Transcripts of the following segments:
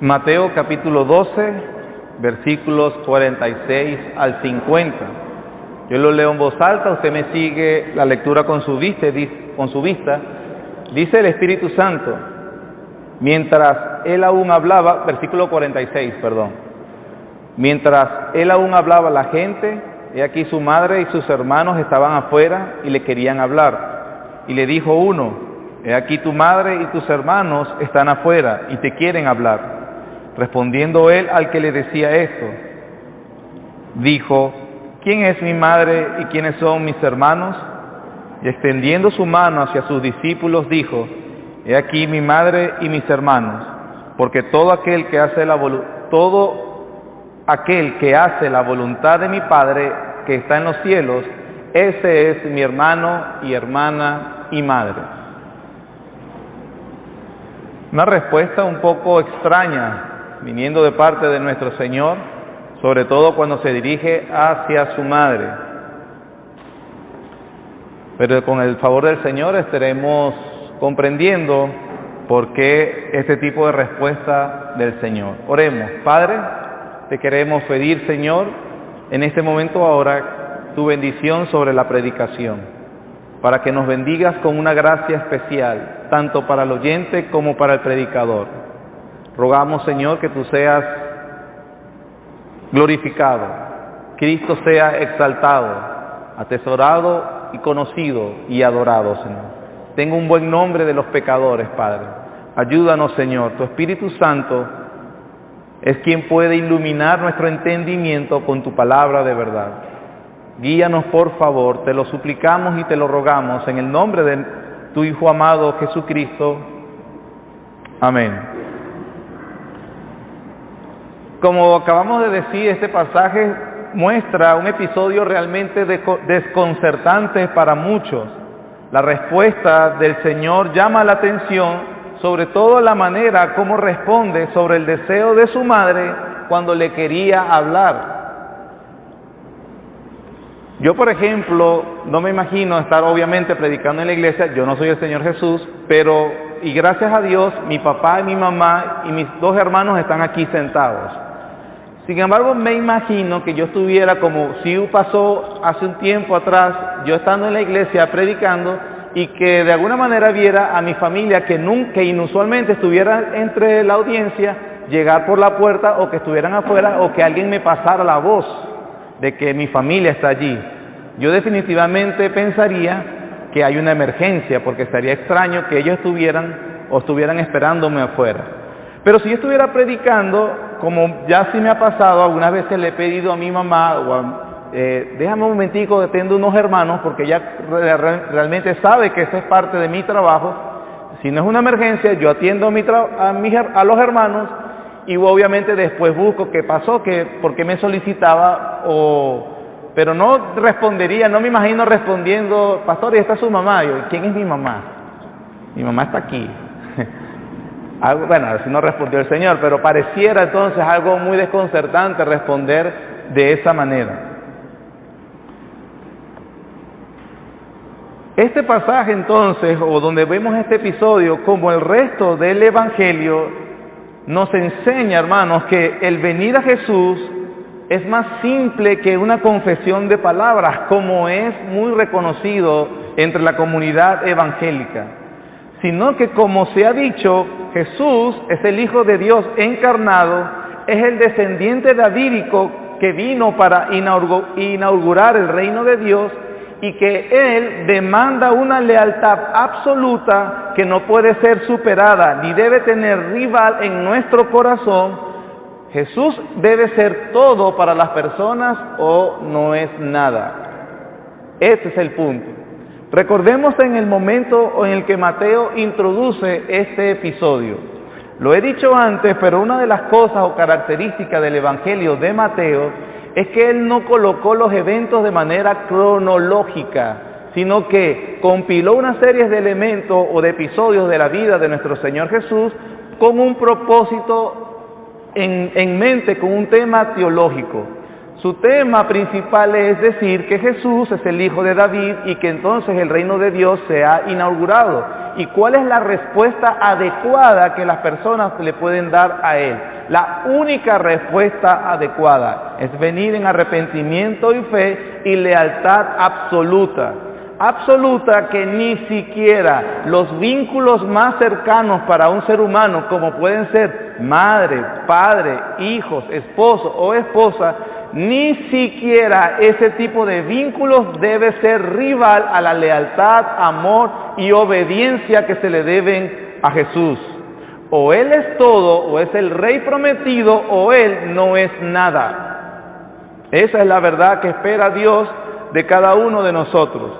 Mateo capítulo 12, versículos 46 al 50. Yo lo leo en voz alta, usted me sigue la lectura con su vista. Dice el Espíritu Santo, mientras él aún hablaba, versículo 46, perdón. Mientras él aún hablaba a la gente, he aquí su madre y sus hermanos estaban afuera y le querían hablar. Y le dijo uno, he aquí tu madre y tus hermanos están afuera y te quieren hablar. Respondiendo él al que le decía esto, dijo, ¿quién es mi madre y quiénes son mis hermanos? Y extendiendo su mano hacia sus discípulos dijo, he aquí mi madre y mis hermanos, porque todo aquel que hace la voluntad de mi Padre que está en los cielos, ese es mi hermano y hermana y madre. Una respuesta un poco extraña viniendo de parte de nuestro Señor, sobre todo cuando se dirige hacia su madre. Pero con el favor del Señor estaremos comprendiendo por qué este tipo de respuesta del Señor. Oremos. Padre, te queremos pedir, Señor, en este momento ahora, tu bendición sobre la predicación, para que nos bendigas con una gracia especial, tanto para el oyente como para el predicador. Rogamos, Señor, que tú seas glorificado, Cristo sea exaltado, atesorado y conocido y adorado, Señor. Tenga un buen nombre de los pecadores, Padre. Ayúdanos, Señor. Tu Espíritu Santo es quien puede iluminar nuestro entendimiento con tu palabra de verdad. Guíanos, por favor, te lo suplicamos y te lo rogamos en el nombre de tu Hijo amado Jesucristo. Amén. Como acabamos de decir, este pasaje muestra un episodio realmente desconcertante para muchos. La respuesta del Señor llama la atención, sobre todo la manera como responde sobre el deseo de su madre cuando le quería hablar. Yo, por ejemplo, no me imagino estar obviamente predicando en la iglesia, yo no soy el Señor Jesús, y gracias a Dios, mi papá y mi mamá y mis dos hermanos están aquí sentados. Sin embargo, me imagino que yo estuviera como si pasó hace un tiempo atrás, yo estando en la iglesia predicando, y que de alguna manera viera a mi familia que inusualmente estuviera entre la audiencia, llegar por la puerta o que estuvieran afuera o que alguien me pasara la voz de que mi familia está allí. Yo definitivamente pensaría que hay una emergencia, porque estaría extraño que ellos estuvieran esperándome afuera. Pero si yo estuviera predicando, como ya sí me ha pasado, algunas veces le he pedido a mi mamá, déjame un momentico, atiendo unos hermanos, porque ella realmente sabe que eso es parte de mi trabajo. Si no es una emergencia, yo atiendo a los hermanos, y obviamente después busco qué pasó, por qué me solicitaba, pero no respondería, no me imagino respondiendo, pastor, ¿y está su mamá? Yo, ¿quién es mi mamá? Mi mamá está aquí. Bueno, así no respondió el Señor, pero pareciera entonces algo muy desconcertante responder de esa manera. Este pasaje entonces, o donde vemos este episodio, como el resto del Evangelio, nos enseña, hermanos, que el venir a Jesús es más simple que una confesión de palabras, como es muy reconocido entre la comunidad evangélica, sino que, como se ha dicho, Jesús es el Hijo de Dios encarnado, es el descendiente davídico que vino para inaugurar el reino de Dios, y que Él demanda una lealtad absoluta que no puede ser superada, ni debe tener rival en nuestro corazón. Jesús debe ser todo para las personas o no es nada. Este es el punto. Recordemos en el momento en el que Mateo introduce este episodio. Lo he dicho antes, pero una de las cosas o características del Evangelio de Mateo es que él no colocó los eventos de manera cronológica, sino que compiló una serie de elementos o de episodios de la vida de nuestro Señor Jesús con un propósito en mente, con un tema teológico. Su tema principal es decir que Jesús es el Hijo de David y que entonces el reino de Dios se ha inaugurado y cuál es la respuesta adecuada que las personas le pueden dar a Él. La única respuesta adecuada es venir en arrepentimiento y fe y lealtad absoluta. Absoluta, que ni siquiera los vínculos más cercanos para un ser humano, como pueden ser madre, padre, hijos, esposo o esposa, ni siquiera ese tipo de vínculos debe ser rival a la lealtad, amor y obediencia que se le deben a Jesús. O Él es todo, o es el Rey prometido, o Él no es nada. Esa es la verdad que espera Dios de cada uno de nosotros.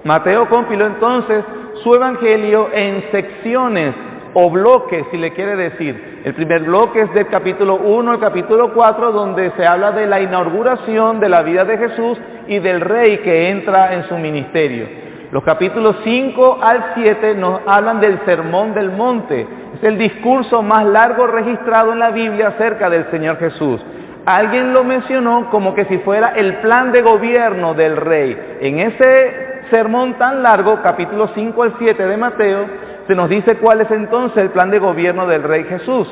Mateo compiló entonces su evangelio en secciones o bloques, si le quiere decir. El primer bloque es del capítulo 1 al capítulo 4, donde se habla de la inauguración de la vida de Jesús y del Rey que entra en su ministerio. Los capítulos 5 al 7 nos hablan del Sermón del Monte. Es el discurso más largo registrado en la Biblia acerca del Señor Jesús. Alguien lo mencionó como que si fuera el plan de gobierno del Rey. En ese sermón tan largo, capítulos 5 al 7 de Mateo, se nos dice cuál es entonces el plan de gobierno del Rey Jesús.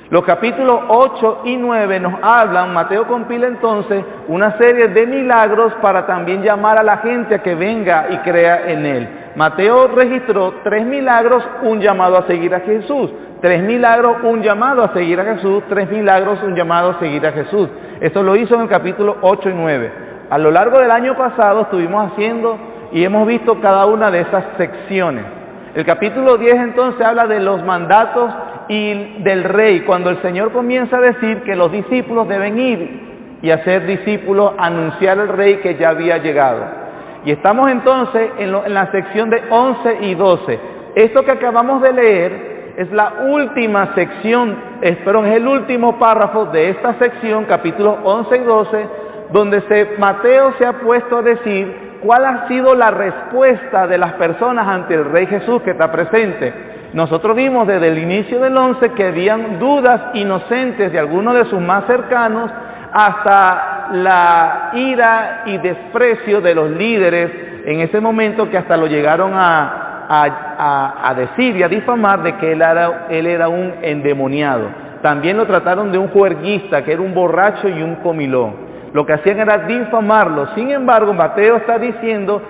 Los capítulos 8 y 9 nos hablan, Mateo compila entonces una serie de milagros para también llamar a la gente a que venga y crea en Él. Mateo registró 3 milagros, un llamado a seguir a Jesús. 3 milagros, un llamado a seguir a Jesús. 3 milagros, un llamado a seguir a Jesús. Esto lo hizo en el capítulo 8 y 9. A lo largo del año pasado estuvimos haciendo y hemos visto cada una de esas secciones. El capítulo 10 entonces habla de los mandatos y del Rey, cuando el Señor comienza a decir que los discípulos deben ir y hacer discípulos, anunciar al Rey que ya había llegado. Y estamos entonces en la sección de 11 y 12. Esto que acabamos de leer es la última sección, es el último párrafo de esta sección, capítulos 11 y 12, donde Mateo se ha puesto a decir cuál ha sido la respuesta de las personas ante el Rey Jesús que está presente. Nosotros vimos desde el inicio del 11 que habían dudas inocentes de algunos de sus más cercanos, hasta la ira y desprecio de los líderes en ese momento, que hasta lo llegaron a decir y a difamar de que él era un endemoniado. También lo trataron de un juerguista, que era un borracho y un comilón. Lo que hacían era difamarlo. Sin embargo, Mateo está diciendo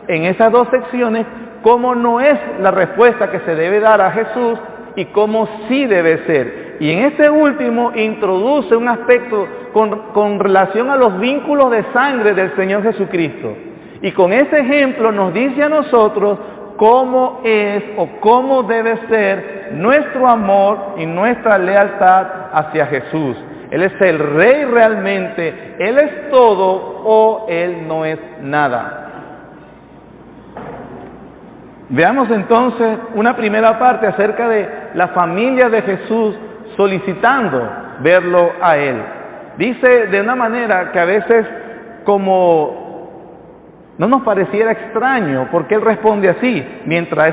en esas dos secciones cómo no es la respuesta que se debe dar a Jesús y cómo sí debe ser. Y en este último introduce un aspecto con relación a los vínculos de sangre del Señor Jesucristo. Y con ese ejemplo nos dice a nosotros cómo es o cómo debe ser nuestro amor y nuestra lealtad hacia Jesús. Él es el Rey realmente, Él es todo o Él no es nada. Veamos entonces una primera parte acerca de la familia de Jesús solicitando verlo a Él. Dice de una manera que a veces como no nos pareciera extraño, porque Él responde así. Mientras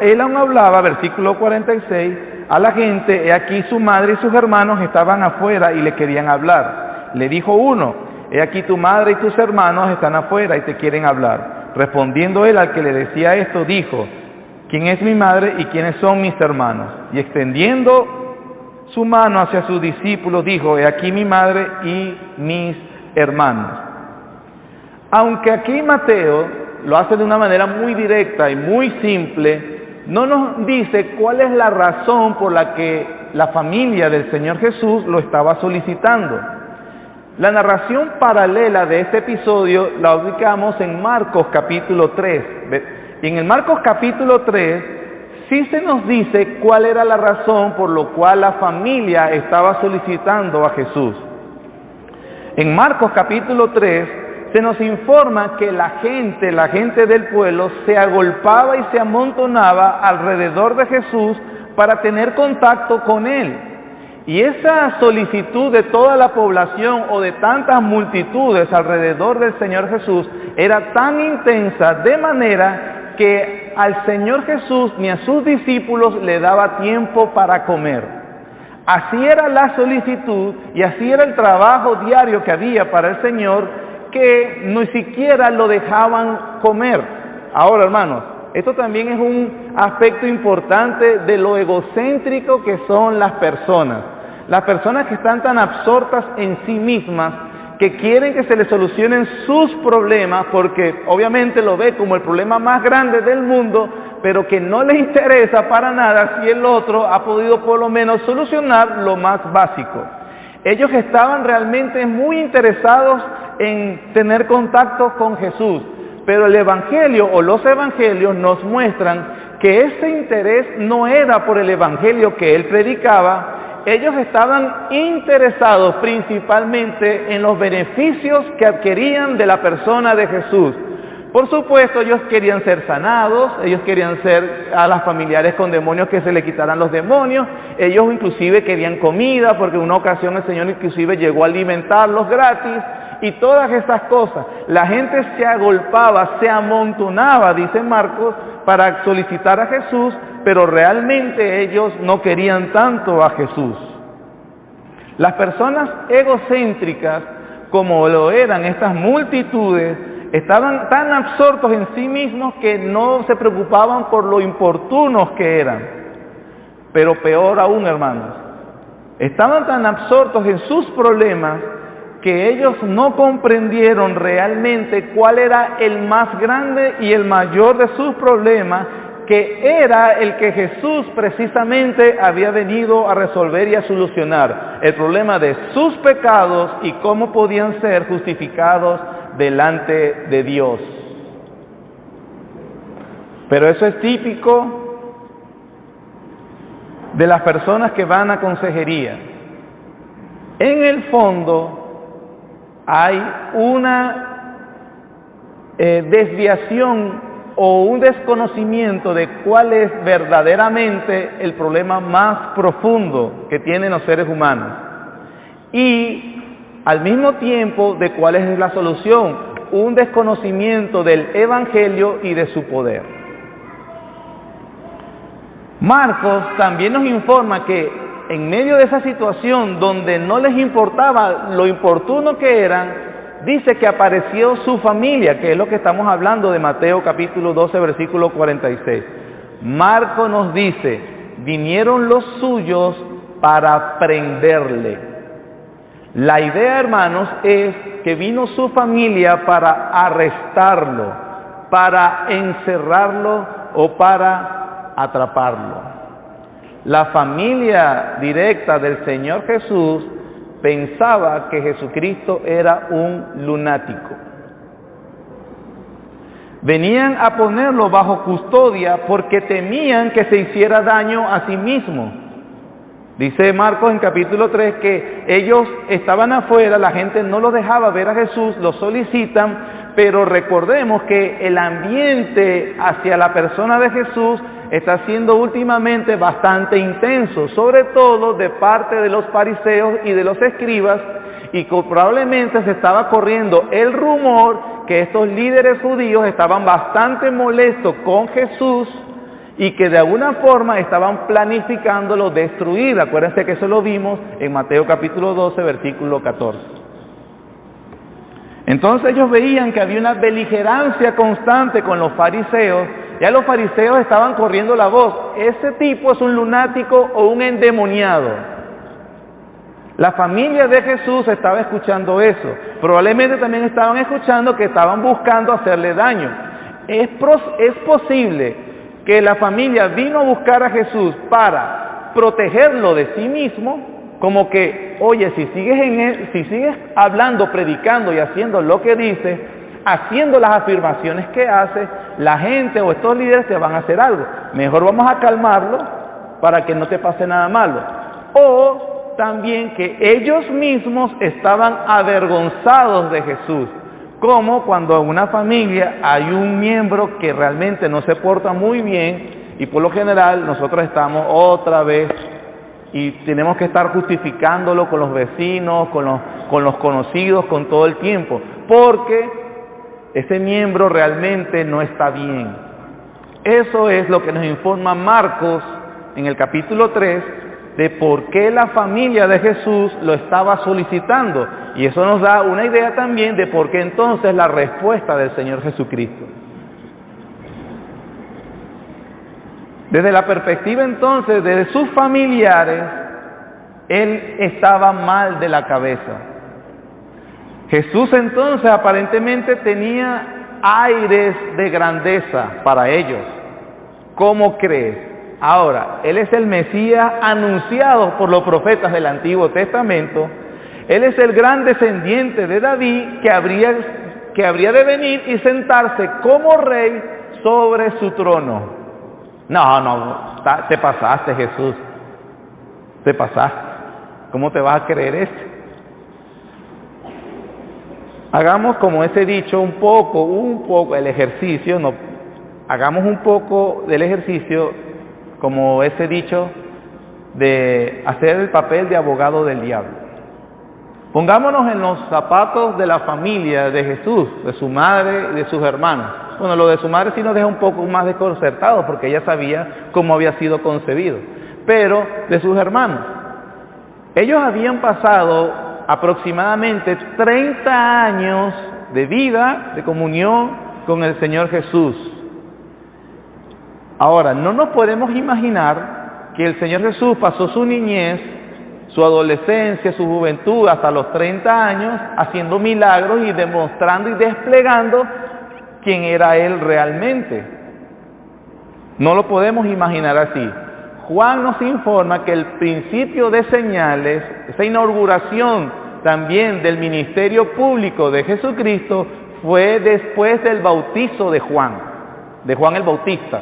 él aún hablaba, versículo 46, a la gente, he aquí su madre y sus hermanos estaban afuera y le querían hablar. Le dijo uno, he aquí tu madre y tus hermanos están afuera y te quieren hablar. Respondiendo él al que le decía esto, dijo, ¿quién es mi madre y quiénes son mis hermanos? Y extendiendo su mano hacia sus discípulos, dijo, he aquí mi madre y mis hermanos. Aunque aquí Mateo lo hace de una manera muy directa y muy simple, no nos dice cuál es la razón por la que la familia del Señor Jesús lo estaba solicitando. La narración paralela de este episodio la ubicamos en Marcos capítulo 3. Y en el Marcos capítulo 3 sí se nos dice cuál era la razón por la cual la familia estaba solicitando a Jesús. En Marcos capítulo 3 se nos informa que la gente del pueblo se agolpaba y se amontonaba alrededor de Jesús para tener contacto con Él. Y esa solicitud de toda la población o de tantas multitudes alrededor del Señor Jesús era tan intensa de manera que al Señor Jesús ni a sus discípulos le daba tiempo para comer. Así era la solicitud y así era el trabajo diario que había para el Señor, que ni siquiera lo dejaban comer. Ahora, hermanos, Esto también es un aspecto importante de lo egocéntrico que son las personas. Las personas que están tan absortas en sí mismas, que quieren que se les solucionen sus problemas, porque obviamente lo ve como el problema más grande del mundo, pero que no les interesa para nada si el otro ha podido por lo menos solucionar lo más básico. Ellos estaban realmente muy interesados en tener contacto con Jesús, pero el Evangelio o los Evangelios nos muestran que ese interés no era por el Evangelio que él predicaba. Ellos estaban interesados principalmente en los beneficios que adquirían de la persona de Jesús. Por supuesto, ellos querían ser sanados, ellos querían ser a las familiares con demonios que se le quitaran los demonios, ellos inclusive querían comida, porque en una ocasión el Señor inclusive llegó a alimentarlos gratis, y todas esas cosas. La gente se agolpaba, se amontonaba, dice Marcos, para solicitar a Jesús, pero realmente ellos no querían tanto a Jesús. Las personas egocéntricas, como lo eran estas multitudes, estaban tan absortos en sí mismos que no se preocupaban por lo importunos que eran. Pero peor aún, hermanos, estaban tan absortos en sus problemas que ellos no comprendieron realmente cuál era el más grande y el mayor de sus problemas, que era el que Jesús precisamente había venido a resolver y a solucionar, el problema de sus pecados y cómo podían ser justificados delante de Dios. Pero eso es típico de las personas que van a consejería. En el fondo hay una desviación o un desconocimiento de cuál es verdaderamente el problema más profundo que tienen los seres humanos y al mismo tiempo de cuál es la solución, un desconocimiento del Evangelio y de su poder. Marcos también nos informa que en medio de esa situación donde no les importaba lo importuno que eran, dice que apareció su familia, que es lo que estamos hablando de Mateo capítulo 12, versículo 46. Marcos nos dice, vinieron los suyos para prenderle. La idea, hermanos, es que vino su familia para arrestarlo, para encerrarlo o para atraparlo. La familia directa del Señor Jesús pensaba que Jesucristo era un lunático. Venían a ponerlo bajo custodia porque temían que se hiciera daño a sí mismo. Dice Marcos en capítulo 3 que ellos estaban afuera, la gente no los dejaba ver a Jesús, lo solicitan, pero recordemos que el ambiente hacia la persona de Jesús está siendo últimamente bastante intenso, sobre todo de parte de los fariseos y de los escribas, y probablemente se estaba corriendo el rumor que estos líderes judíos estaban bastante molestos con Jesús y que de alguna forma estaban planificándolo destruir. Acuérdense que eso lo vimos en Mateo capítulo 12, versículo 14. Entonces ellos veían que había una beligerancia constante con los fariseos. Ya los fariseos estaban corriendo la voz, ese tipo es un lunático o un endemoniado. La familia de Jesús estaba escuchando eso. Probablemente también estaban escuchando que estaban buscando hacerle daño. Es posible que la familia vino a buscar a Jesús para protegerlo de sí mismo, como que, oye, si sigues hablando, predicando y haciendo lo que dice, haciendo las afirmaciones que hace, la gente o estos líderes te van a hacer algo. Mejor vamos a calmarlo para que no te pase nada malo. O también que ellos mismos estaban avergonzados de Jesús, como cuando en una familia hay un miembro que realmente no se porta muy bien y por lo general nosotros estamos otra vez y tenemos que estar justificándolo con los vecinos, con los conocidos, con todo el tiempo, porque ese miembro realmente no está bien. Eso es lo que nos informa Marcos en el capítulo 3 de por qué la familia de Jesús lo estaba solicitando. Y eso nos da una idea también de por qué entonces la respuesta del Señor Jesucristo. Desde la perspectiva entonces de sus familiares, él estaba mal de la cabeza. Jesús entonces aparentemente tenía aires de grandeza para ellos. ¿Cómo crees? Ahora, Él es el Mesías anunciado por los profetas del Antiguo Testamento. Él es el gran descendiente de David que habría de venir y sentarse como rey sobre su trono. No, te pasaste, Jesús. Te pasaste. ¿Cómo te vas a creer esto? Hagamos como ese dicho, un poco el ejercicio, hagamos un poco del ejercicio como ese dicho de hacer el papel de abogado del diablo. Pongámonos en los zapatos de la familia de Jesús, de su madre y de sus hermanos. Bueno, lo de su madre sí nos deja un poco más desconcertados porque ella sabía cómo había sido concebido, pero de sus hermanos. Ellos habían pasado aproximadamente 30 años de vida, de comunión con el Señor Jesús. Ahora, no nos podemos imaginar que el Señor Jesús pasó su niñez, su adolescencia, su juventud, hasta los 30 años, haciendo milagros y demostrando y desplegando quién era Él realmente. No lo podemos imaginar así. Juan nos informa que el principio de señales, esa inauguración también del ministerio público de Jesucristo, fue después del bautizo de Juan el Bautista.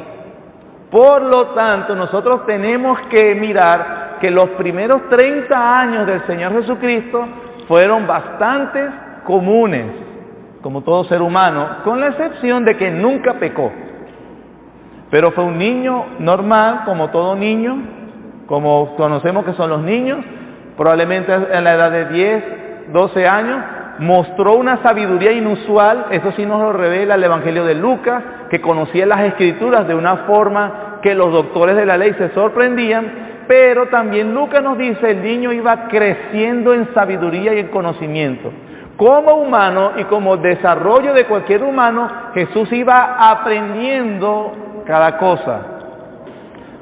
Por lo tanto, nosotros tenemos que mirar que los primeros 30 años del Señor Jesucristo fueron bastante comunes, como todo ser humano, con la excepción de que nunca pecó. Pero fue un niño normal, como todo niño, como conocemos que son los niños, probablemente en la edad de 10, 12 años, mostró una sabiduría inusual, eso sí nos lo revela el Evangelio de Lucas, que conocía las Escrituras de una forma que los doctores de la ley se sorprendían, pero también Lucas nos dice, el niño iba creciendo en sabiduría y en conocimiento. Como humano y como desarrollo de cualquier humano, Jesús iba aprendiendo cada cosa.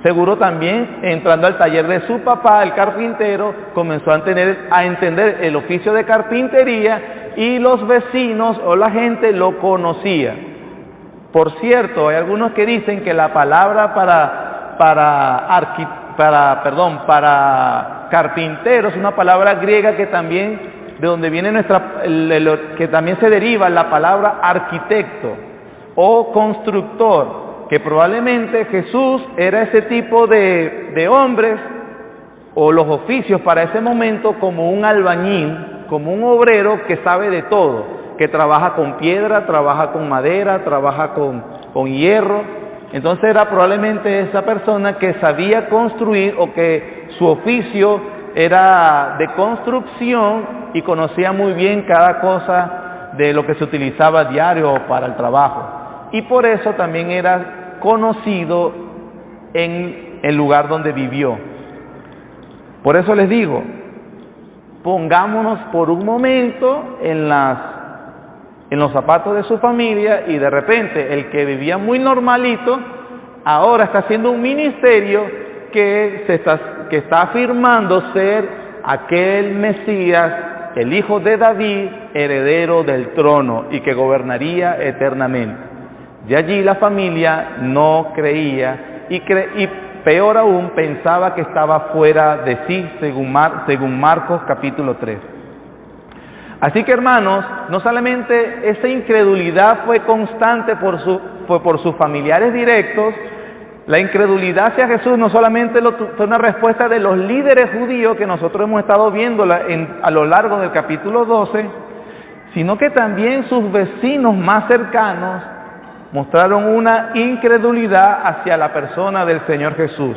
Seguro también, entrando al taller de su papá, el carpintero, comenzó a entender el oficio de carpintería y los vecinos o la gente lo conocía. Por cierto, hay algunos que dicen que la palabra para carpintero es una palabra griega que también, de donde viene que también se deriva la palabra arquitecto o constructor, que probablemente Jesús era ese tipo de hombres o los oficios para ese momento como un albañil, como un obrero que sabe de todo, que trabaja con piedra, trabaja con madera, trabaja con hierro. Entonces era probablemente esa persona que sabía construir o que su oficio era de construcción y conocía muy bien cada cosa de lo que se utilizaba a diario para el trabajo. Y por eso también era conocido en el lugar donde vivió. Por eso les digo, pongámonos por un momento en los zapatos de su familia y de repente el que vivía muy normalito, ahora está haciendo un ministerio que está afirmando ser aquel Mesías, el hijo de David, heredero del trono y que gobernaría eternamente. Y allí la familia no creía y peor aún pensaba que estaba fuera de sí, según Marcos capítulo 3. Así que hermanos, no solamente esa incredulidad fue constante por sus familiares directos, la incredulidad hacia Jesús no solamente fue una respuesta de los líderes judíos que nosotros hemos estado viéndola a lo largo del capítulo 12, sino que también sus vecinos más cercanos mostraron una incredulidad hacia la persona del Señor Jesús.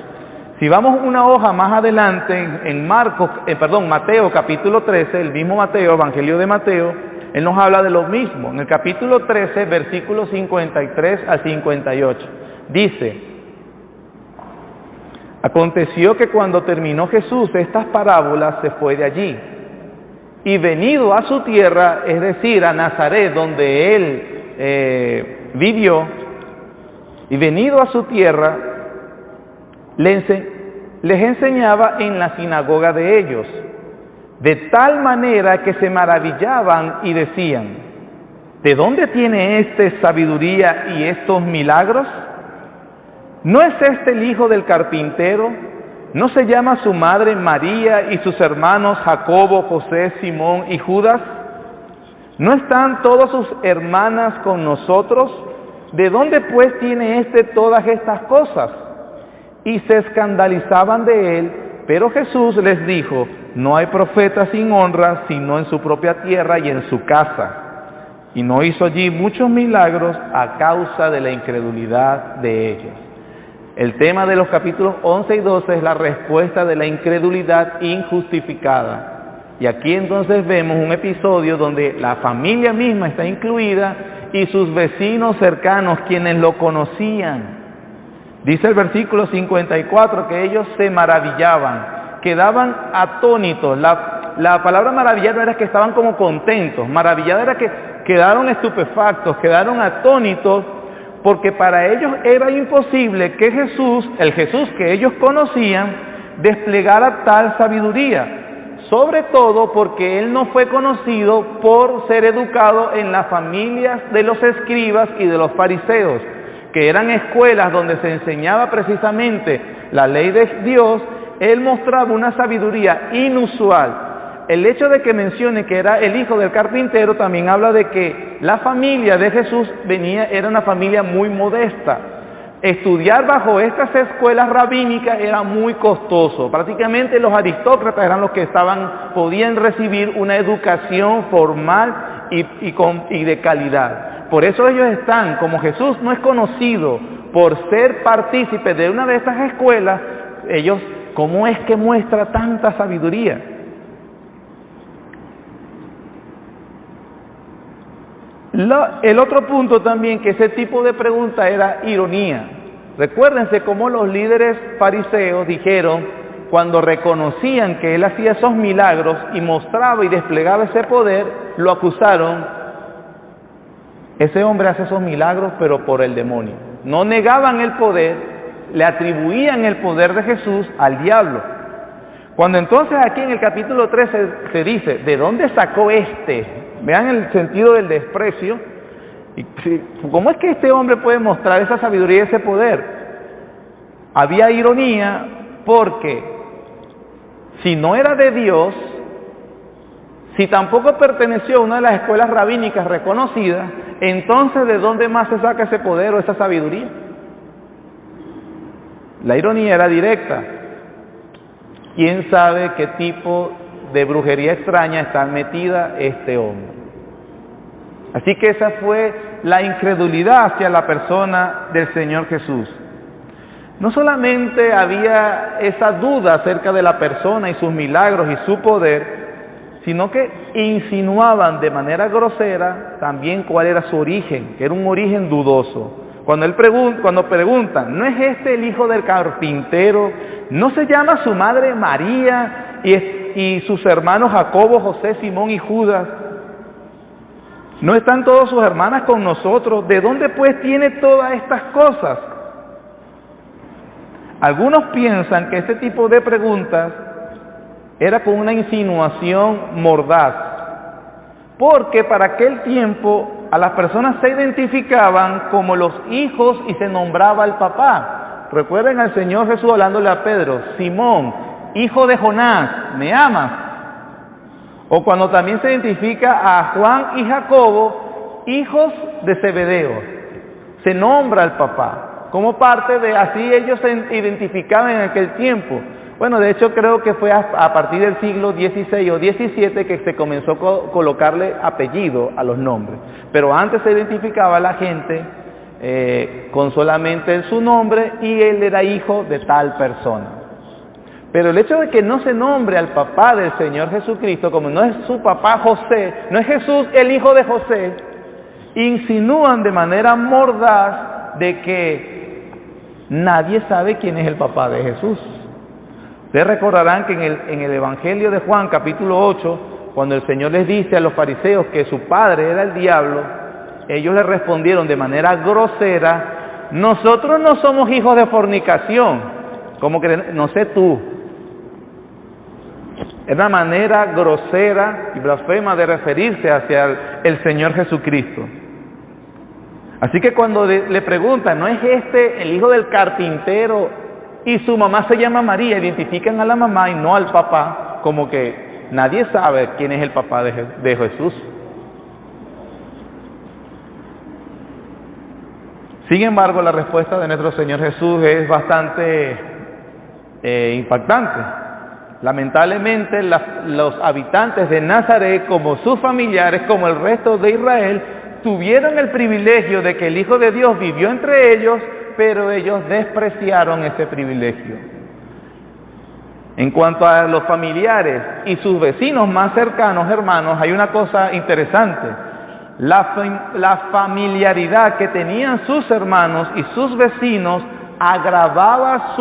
Si vamos una hoja más adelante en Mateo capítulo 13, el mismo Mateo, Evangelio de Mateo, él nos habla de lo mismo. En el capítulo 13, versículos 53 al 58, dice: aconteció que cuando terminó Jesús estas parábolas se fue de allí, y venido a su tierra, es decir, a Nazaret, donde él vivió, y venido a su tierra, les enseñaba en la sinagoga de ellos, de tal manera que se maravillaban y decían: ¿de dónde tiene éste sabiduría y estos milagros? ¿No es este el hijo del carpintero? ¿No se llama su madre María y sus hermanos Jacobo, José, Simón y Judas? ¿No están todas sus hermanas con nosotros? ¿De dónde pues tiene éste todas estas cosas? Y se escandalizaban de él, pero Jesús les dijo: no hay profeta sin honra, sino en su propia tierra y en su casa. Y no hizo allí muchos milagros a causa de la incredulidad de ellos. El tema de los capítulos 11 y 12 es la respuesta de la incredulidad injustificada. Y aquí entonces vemos un episodio donde la familia misma está incluida y sus vecinos cercanos, quienes lo conocían. Dice el versículo 54 que ellos se maravillaban, quedaban atónitos. La palabra maravillar no era que estaban como contentos, maravillado era que quedaron estupefactos, quedaron atónitos, porque para ellos era imposible que Jesús, el Jesús que ellos conocían, desplegara tal sabiduría. Sobre todo porque él no fue conocido por ser educado en las familias de los escribas y de los fariseos, que eran escuelas donde se enseñaba precisamente la ley de Dios. Él mostraba una sabiduría inusual. El hecho de que mencione que era el hijo del carpintero también habla de que la familia de Jesús era una familia muy modesta. Estudiar bajo estas escuelas rabínicas era muy costoso. Prácticamente los aristócratas eran los que podían recibir una educación formal y de calidad. Por eso ellos están, como Jesús no es conocido por ser partícipe de una de estas escuelas, ellos, ¿cómo es que muestra tanta sabiduría? El otro punto también, que ese tipo de pregunta era ironía. Recuérdense cómo los líderes fariseos dijeron, cuando reconocían que él hacía esos milagros y mostraba y desplegaba ese poder, lo acusaron: ese hombre hace esos milagros pero por el demonio. No negaban el poder, le atribuían el poder de Jesús al diablo. Cuando entonces aquí en el capítulo 13 se dice: ¿de dónde sacó este? Vean el sentido del desprecio. ¿Cómo es que este hombre puede mostrar esa sabiduría y ese poder? Había ironía porque si no era de Dios, si tampoco perteneció a una de las escuelas rabínicas reconocidas, entonces ¿de dónde más se saca ese poder o esa sabiduría? La ironía era directa. ¿Quién sabe qué tipo de brujería extraña está metida este hombre? Así que esa fue la incredulidad hacia la persona del Señor Jesús. No solamente había esa duda acerca de la persona y sus milagros y su poder, sino que insinuaban de manera grosera también cuál era su origen, que era un origen dudoso. Cuando preguntan: ¿no es este el hijo del carpintero? ¿No se llama su madre María y sus hermanos Jacobo, José, Simón y Judas? ¿No están todas sus hermanas con nosotros? ¿De dónde pues tiene todas estas cosas? Algunos piensan que este tipo de preguntas era con una insinuación mordaz, porque para aquel tiempo a las personas se identificaban como los hijos y se nombraba al papá. Recuerden al Señor Jesús hablándole a Pedro: Simón, hijo de Jonás, ¿me amas? O cuando también se identifica a Juan y Jacobo, hijos de Zebedeo, se nombra al papá, como parte de, así ellos se identificaban en aquel tiempo. Bueno, de hecho creo que fue a partir del siglo XVI o XVII que se comenzó a colocarle apellido a los nombres, pero antes se identificaba a la gente con solamente su nombre y él era hijo de tal persona. Pero el hecho de que no se nombre al papá del Señor Jesucristo, como no es su papá José, no es Jesús el hijo de José, insinúan de manera mordaz de que nadie sabe quién es el papá de Jesús. Ustedes recordarán que en el Evangelio de Juan, capítulo 8, cuando el Señor les dice a los fariseos que su padre era el diablo, ellos le respondieron de manera grosera: nosotros no somos hijos de fornicación, como que, no sé tú. Es una manera grosera y blasfema de referirse hacia el Señor Jesucristo. Así que cuando le preguntan, ¿no es este el hijo del carpintero y su mamá se llama María? Identifican a la mamá y no al papá, como que nadie sabe quién es el papá de Jesús. Sin embargo, la respuesta de nuestro Señor Jesús es bastante impactante. Lamentablemente, los habitantes de Nazaret, como sus familiares, como el resto de Israel, tuvieron el privilegio de que el Hijo de Dios vivió entre ellos, pero ellos despreciaron ese privilegio. En cuanto a los familiares y sus vecinos más cercanos, hermanos, hay una cosa interesante. La familiaridad que tenían sus hermanos y sus vecinos agravaba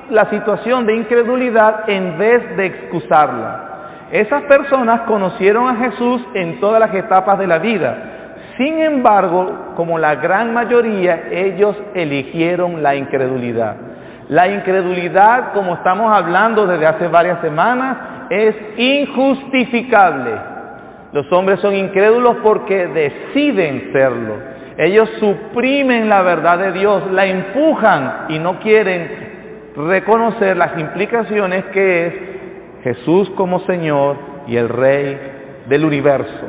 la situación de incredulidad en vez de excusarla. Esas personas conocieron a Jesús en todas las etapas de la vida. Sin embargo, como la gran mayoría, ellos eligieron la incredulidad. La incredulidad, como estamos hablando desde hace varias semanas, es injustificable. Los hombres son incrédulos porque deciden serlo. Ellos suprimen la verdad de Dios, la empujan y no quieren reconocer las implicaciones que es Jesús como Señor y el Rey del universo.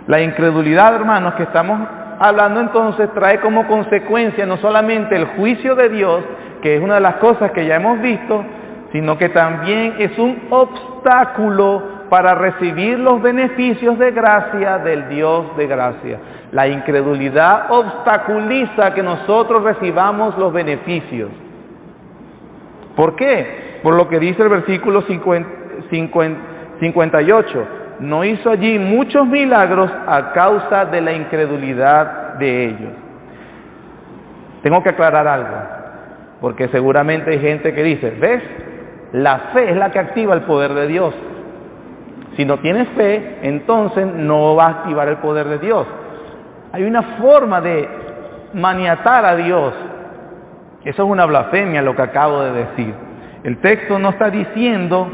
La incredulidad, hermanos, que estamos hablando entonces, trae como consecuencia no solamente el juicio de Dios, que es una de las cosas que ya hemos visto, sino que también es un obstáculo para recibir los beneficios de gracia del Dios de gracia. La incredulidad obstaculiza que nosotros recibamos los beneficios. ¿Por qué? Por lo que dice el versículo 58. No hizo allí muchos milagros a causa de la incredulidad de ellos. Tengo que aclarar algo, porque seguramente hay gente que dice, ¿ves? La fe es la que activa el poder de Dios. Si no tienes fe, entonces no va a activar el poder de Dios. Hay una forma de maniatar a Dios. Eso es una blasfemia lo que acabo de decir. El texto no está diciendo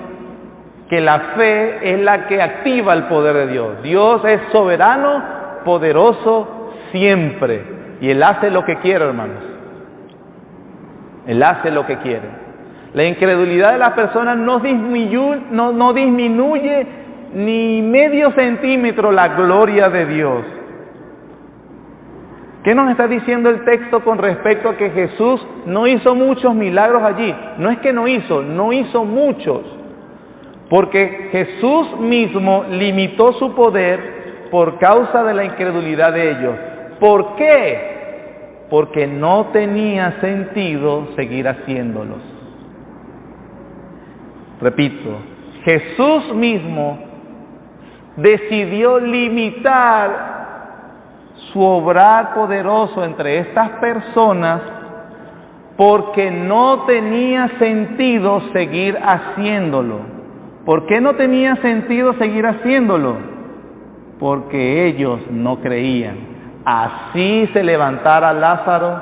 que la fe es la que activa el poder de Dios. Dios es soberano, poderoso siempre. Y Él hace lo que quiere, hermanos. Él hace lo que quiere. La incredulidad de las personas no disminuye ni medio centímetro la gloria de Dios. ¿Qué nos está diciendo el texto con respecto a que Jesús no hizo muchos milagros allí? No es que no hizo muchos. Porque Jesús mismo limitó su poder por causa de la incredulidad de ellos. ¿Por qué? Porque no tenía sentido seguir haciéndolos. Repito, Jesús mismo decidió limitar su obrar poderoso entre estas personas porque no tenía sentido seguir haciéndolo. ¿Por qué no tenía sentido seguir haciéndolo? Porque ellos no creían. Así se levantara Lázaro,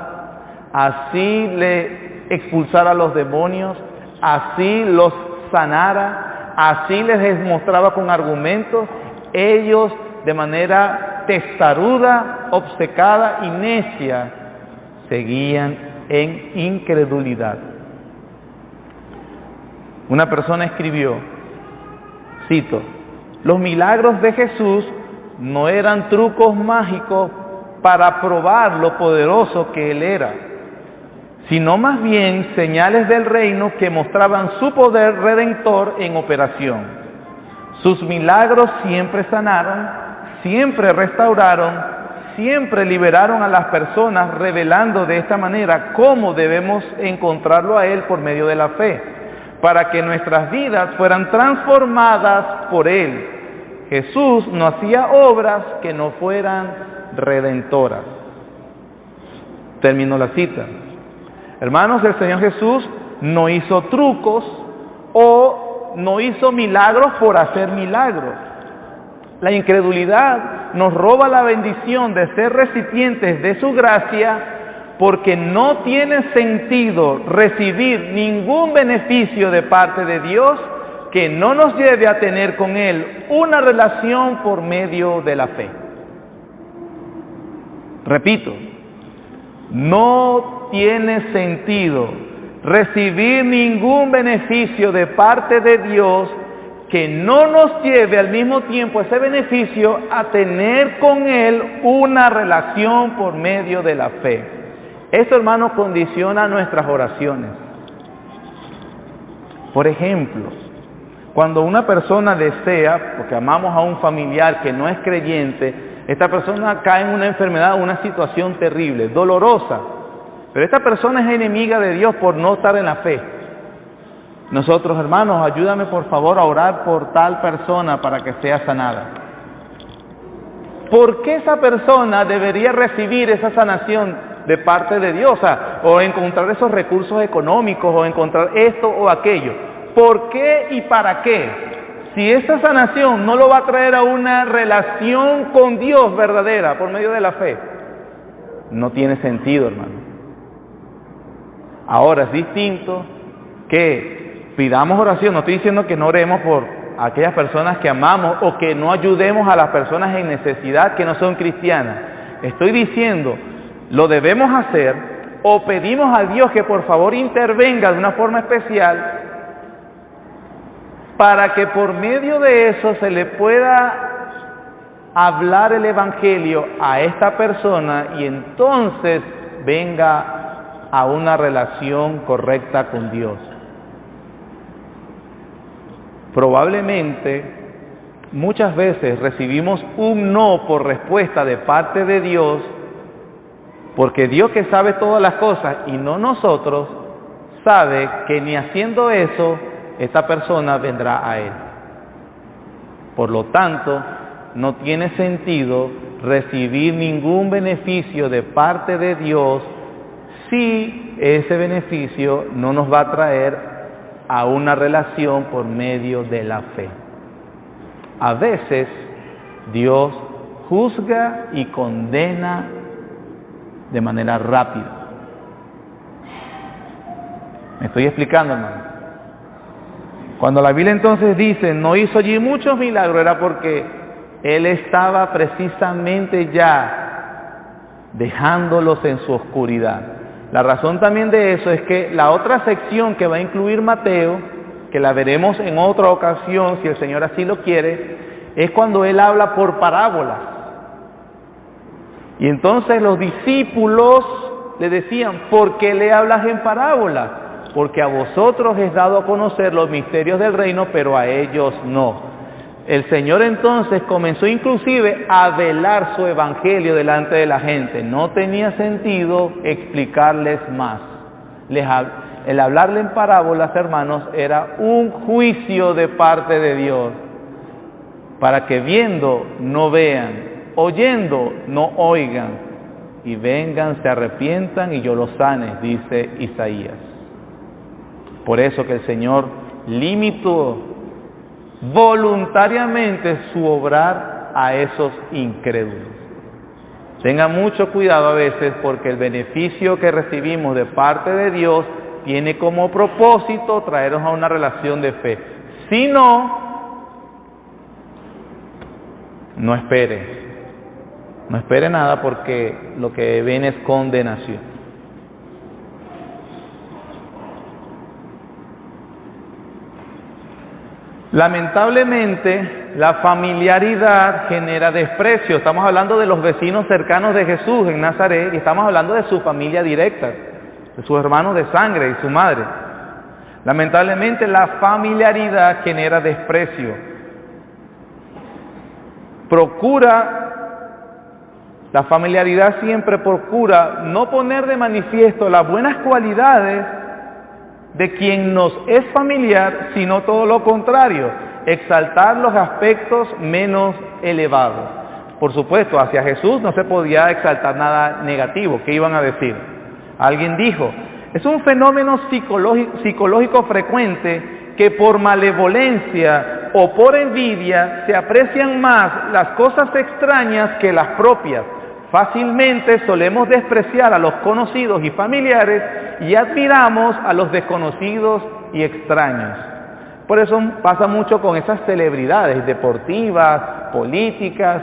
así le expulsara a los demonios, así los sanara, así les demostraba con argumentos, ellos de manera testaruda, obcecada y necia seguían en incredulidad. Una persona escribió, cito, los milagros de Jesús no eran trucos mágicos para probar lo poderoso que Él era, sino más bien señales del reino que mostraban su poder redentor en operación. Sus milagros siempre sanaron, siempre restauraron, siempre liberaron a las personas, revelando de esta manera cómo debemos encontrarlo a Él por medio de la fe, para que nuestras vidas fueran transformadas por Él. Jesús no hacía obras que no fueran redentoras. Termino la cita. Hermanos, el Señor Jesús no hizo trucos o no hizo milagros por hacer milagros. La incredulidad nos roba la bendición de ser recipientes de su gracia porque no tiene sentido recibir ningún beneficio de parte de Dios que no nos lleve a tener con Él una relación por medio de la fe. Repito, no tiene sentido recibir ningún beneficio de parte de Dios que no nos lleve al mismo tiempo ese beneficio a tener con Él una relación por medio de la fe. Esto, hermano, condiciona nuestras oraciones. Por ejemplo, cuando una persona desea, porque amamos a un familiar que no es creyente, esta persona cae en una enfermedad, una situación terrible, dolorosa, pero esta persona es enemiga de Dios por no estar en la fe. Nosotros, hermanos, ayúdame por favor a orar por tal persona para que sea sanada. ¿Por qué esa persona debería recibir esa sanación de parte de Dios? O encontrar esos recursos económicos, o encontrar esto o aquello. ¿Por qué y para qué? Si esa sanación no lo va a traer a una relación con Dios verdadera por medio de la fe, no tiene sentido, hermano. Ahora es distinto que pidamos oración. No estoy diciendo que no oremos por aquellas personas que amamos o que no ayudemos a las personas en necesidad que no son cristianas. Estoy diciendo, lo debemos hacer o pedimos a Dios que por favor intervenga de una forma especial para que por medio de eso se le pueda hablar el Evangelio a esta persona y entonces venga a una relación correcta con Dios. Probablemente muchas veces recibimos un no por respuesta de parte de Dios, porque Dios, que sabe todas las cosas y no nosotros, sabe que ni haciendo eso esta persona vendrá a Él. Por lo tanto, no tiene sentido recibir ningún beneficio de parte de Dios si ese beneficio no nos va a traer a una relación por medio de la fe. A veces Dios juzga y condena de manera rápida. ¿Me estoy explicando, hermano? Cuando la Biblia entonces dice, no hizo allí muchos milagros, era porque Él estaba precisamente ya dejándolos en su oscuridad. La razón también de eso es que la otra sección que va a incluir Mateo, que la veremos en otra ocasión, si el Señor así lo quiere, es cuando Él habla por parábolas. Y entonces los discípulos le decían, ¿por qué le hablas en parábolas? Porque a vosotros es dado a conocer los misterios del reino, pero a ellos no. El Señor entonces comenzó inclusive a velar su evangelio delante de la gente. No tenía sentido explicarles más. El hablarle en parábolas, hermanos, era un juicio de parte de Dios, para que viendo no vean, oyendo no oigan, y vengan, se arrepientan y yo los sane, dice Isaías. Por eso que el Señor limitó voluntariamente su obrar a esos incrédulos. Tenga mucho cuidado a veces, porque el beneficio que recibimos de parte de Dios tiene como propósito traernos a una relación de fe. Si no, no espere nada, porque lo que viene es condenación. Lamentablemente, la familiaridad genera desprecio. Estamos hablando de los vecinos cercanos de Jesús en Nazaret y estamos hablando de su familia directa, de sus hermanos de sangre y su madre. Lamentablemente, la familiaridad genera desprecio. La familiaridad siempre procura no poner de manifiesto las buenas cualidades de quien nos es familiar, sino todo lo contrario, exaltar los aspectos menos elevados. Por supuesto, hacia Jesús no se podía exaltar nada negativo. ¿Qué iban a decir? Alguien dijo, es un fenómeno psicológico frecuente que por malevolencia o por envidia se aprecian más las cosas extrañas que las propias. Fácilmente solemos despreciar a los conocidos y familiares y admiramos a los desconocidos y extraños. Por eso pasa mucho con esas celebridades deportivas, políticas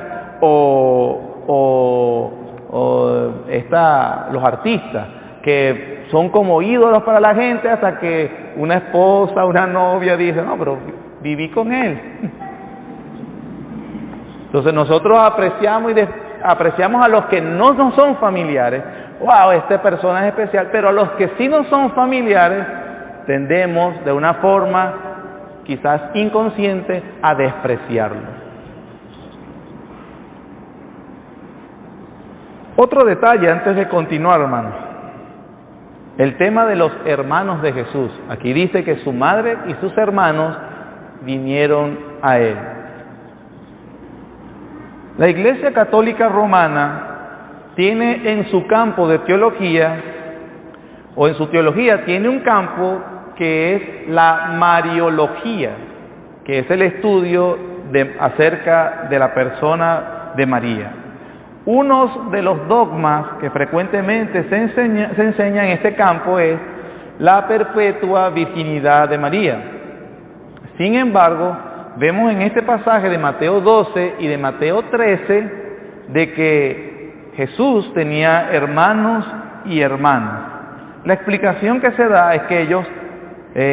los artistas, que son como ídolos para la gente hasta que una esposa, una novia dice, no, pero viví con él. Entonces nosotros apreciamos a los que no nos son familiares. Wow, esta persona es especial, pero a los que sí no son familiares tendemos de una forma quizás inconsciente a despreciarlos. Otro detalle antes de continuar, hermanos. El tema de los hermanos de Jesús. Aquí dice que su madre y sus hermanos vinieron a él. La Iglesia Católica Romana tiene en su campo de teología, o en su teología, tiene un campo que es la Mariología, que es el estudio acerca de la persona de María. Uno de los dogmas que frecuentemente se enseña en este campo es la perpetua virginidad de María. Sin embargo, vemos en este pasaje de Mateo 12 y de Mateo 13 de que Jesús tenía hermanos y hermanas. La explicación que se da es que ellos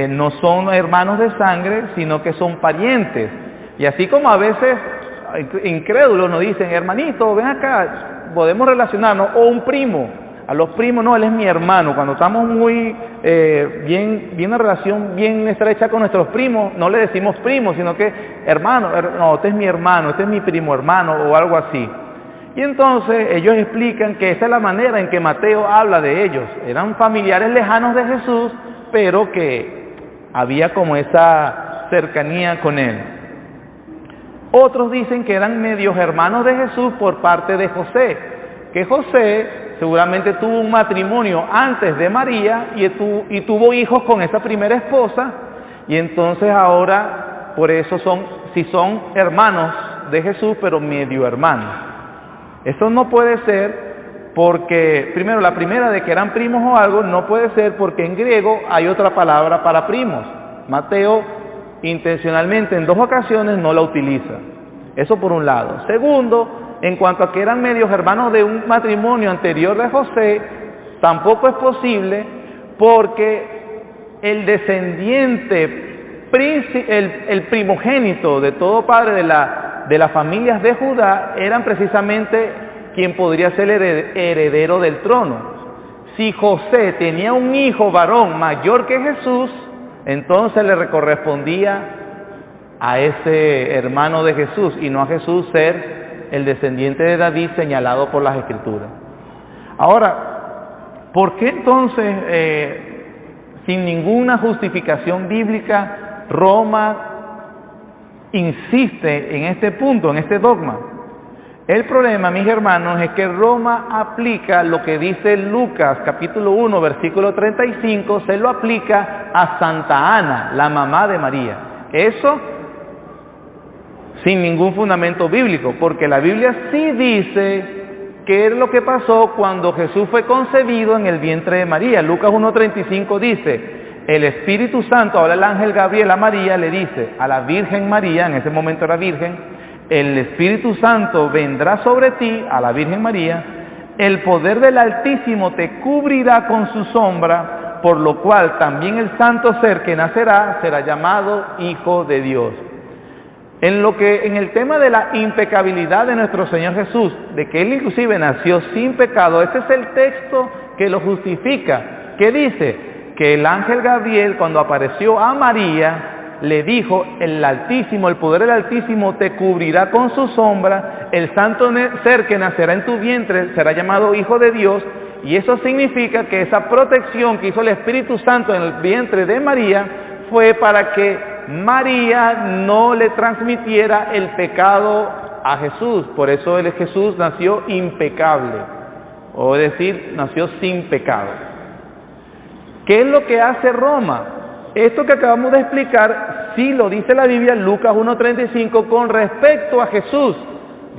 no son hermanos de sangre, sino que son parientes. Y así como a veces incrédulos nos dicen, hermanito, ven acá, podemos relacionarnos, o un primo. A los primos, no, él es mi hermano. Cuando estamos muy bien en relación bien estrecha con nuestros primos, no le decimos primo, sino que hermano, no, este es mi hermano, este es mi primo hermano, o algo así. Y entonces ellos explican que esa es la manera en que Mateo habla de ellos. Eran familiares lejanos de Jesús, pero que había como esa cercanía con él. Otros dicen que eran medios hermanos de Jesús por parte de José, que José seguramente tuvo un matrimonio antes de María y tuvo hijos con esa primera esposa, y entonces ahora por eso son hermanos de Jesús, pero medio hermanos. Eso no puede ser porque, primero, la primera de que eran primos o algo, no puede ser porque en griego hay otra palabra para primos. Mateo intencionalmente en 2 ocasiones no la utiliza. Eso por un lado. Segundo, en cuanto a que eran medios hermanos de un matrimonio anterior de José, tampoco es posible porque el descendiente, el primogénito de todo padre de las familias de Judá, eran precisamente quien podría ser el heredero del trono. Si José tenía un hijo varón mayor que Jesús, entonces le correspondía a ese hermano de Jesús y no a Jesús ser el descendiente de David señalado por las Escrituras. Ahora, ¿por qué entonces, sin ninguna justificación bíblica, Roma insiste en este punto, en este dogma? El problema, mis hermanos, es que Roma aplica lo que dice Lucas capítulo 1, versículo 35, se lo aplica a Santa Ana, la mamá de María. Eso sin ningún fundamento bíblico, porque la Biblia sí dice qué es lo que pasó cuando Jesús fue concebido en el vientre de María. Lucas 1:35 dice, el Espíritu Santo, ahora el ángel Gabriel a María le dice, a la Virgen María, en ese momento era virgen, el Espíritu Santo vendrá sobre ti, a la Virgen María, el poder del Altísimo te cubrirá con su sombra, por lo cual también el santo ser que nacerá será llamado Hijo de Dios. En el tema de la impecabilidad de nuestro Señor Jesús, de que Él inclusive nació sin pecado, este es el texto que lo justifica, que dice que el ángel Gabriel, cuando apareció a María, le dijo, el Altísimo, el poder del Altísimo te cubrirá con su sombra, el santo ser que nacerá en tu vientre será llamado Hijo de Dios, y eso significa que esa protección que hizo el Espíritu Santo en el vientre de María fue para que María no le transmitiera el pecado a Jesús. Por eso Jesús nació impecable, o decir, nació sin pecado. ¿Qué es lo que hace Roma? Esto que acabamos de explicar, sí lo dice la Biblia, Lucas 1:35, con respecto a Jesús.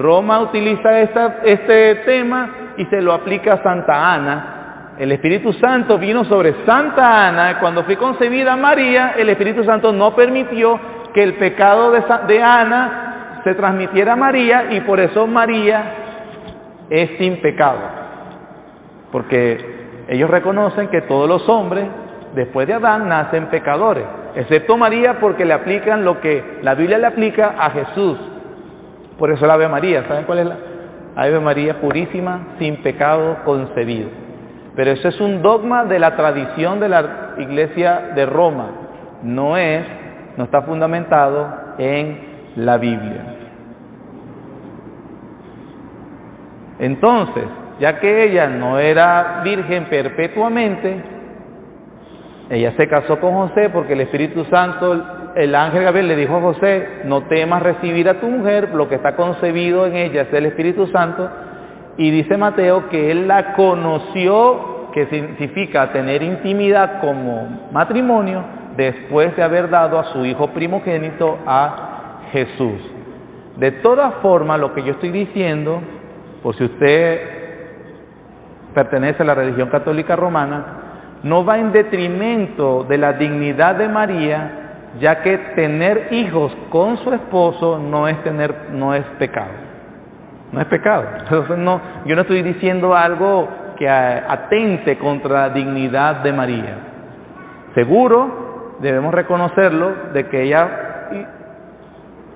Roma utiliza este tema y se lo aplica a Santa Ana. El Espíritu Santo vino sobre Santa Ana. Cuando fue concebida María, el Espíritu Santo no permitió que el pecado de Ana se transmitiera a María, y por eso María es sin pecado. Porque ellos reconocen que todos los hombres, después de Adán, nacen pecadores, excepto María, porque le aplican lo que la Biblia le aplica a Jesús. Por eso la Ave María. ¿Saben cuál es la Ave María? Purísima, sin pecado concebido. Pero eso es un dogma de la tradición de la Iglesia de Roma. No está fundamentado en la Biblia. Entonces, ya que ella no era virgen perpetuamente, ella se casó con José porque el Espíritu Santo, el ángel Gabriel le dijo a José: no temas recibir a tu mujer, lo que está concebido en ella es el Espíritu Santo. Y dice Mateo que él la conoció, que significa tener intimidad como matrimonio, después de haber dado a su hijo primogénito a Jesús. De todas formas, lo que yo estoy diciendo, por si usted pertenece a la religión católica romana, no va en detrimento de la dignidad de María, ya que tener hijos con su esposo no es pecado. No es pecado. Entonces, yo no estoy diciendo algo que atente contra la dignidad de María. Seguro, debemos reconocerlo, de que ella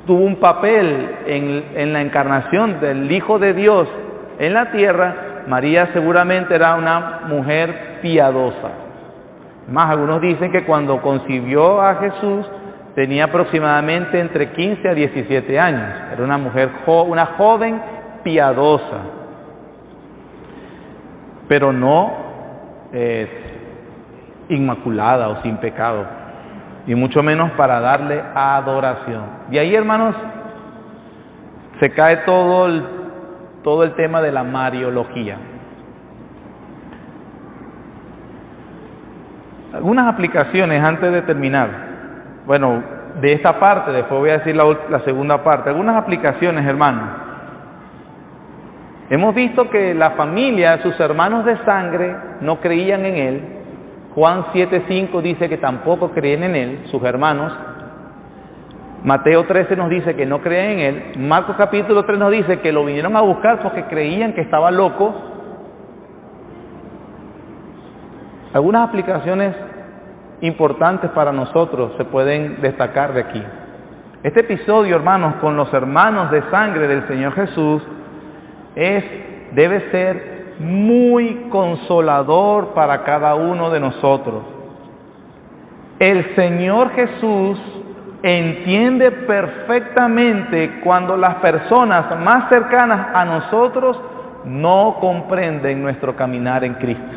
tuvo un papel en la encarnación del Hijo de Dios en la tierra. María seguramente era una mujer piadosa. Más, algunos dicen que cuando concibió a Jesús tenía aproximadamente entre 15 a 17 años. Era una mujer, una joven piadosa, pero no inmaculada o sin pecado, y mucho menos para darle adoración. Y ahí, hermanos, se cae todo el tema de la mariología. Algunas aplicaciones antes de terminar. Bueno, de esta parte, después voy a decir la segunda parte. Algunas aplicaciones, hermanos. Hemos visto que la familia, sus hermanos de sangre, no creían en él. Juan 7:5 dice que tampoco creen en él, sus hermanos. Mateo 13 nos dice que no creen en él. Marcos capítulo 3 nos dice que lo vinieron a buscar porque creían que estaba loco. Algunas aplicaciones importantes para nosotros se pueden destacar de aquí. Este episodio, hermanos, con los hermanos de sangre del Señor Jesús debe ser muy consolador para cada uno de nosotros. El Señor Jesús entiende perfectamente cuando las personas más cercanas a nosotros no comprenden nuestro caminar en Cristo.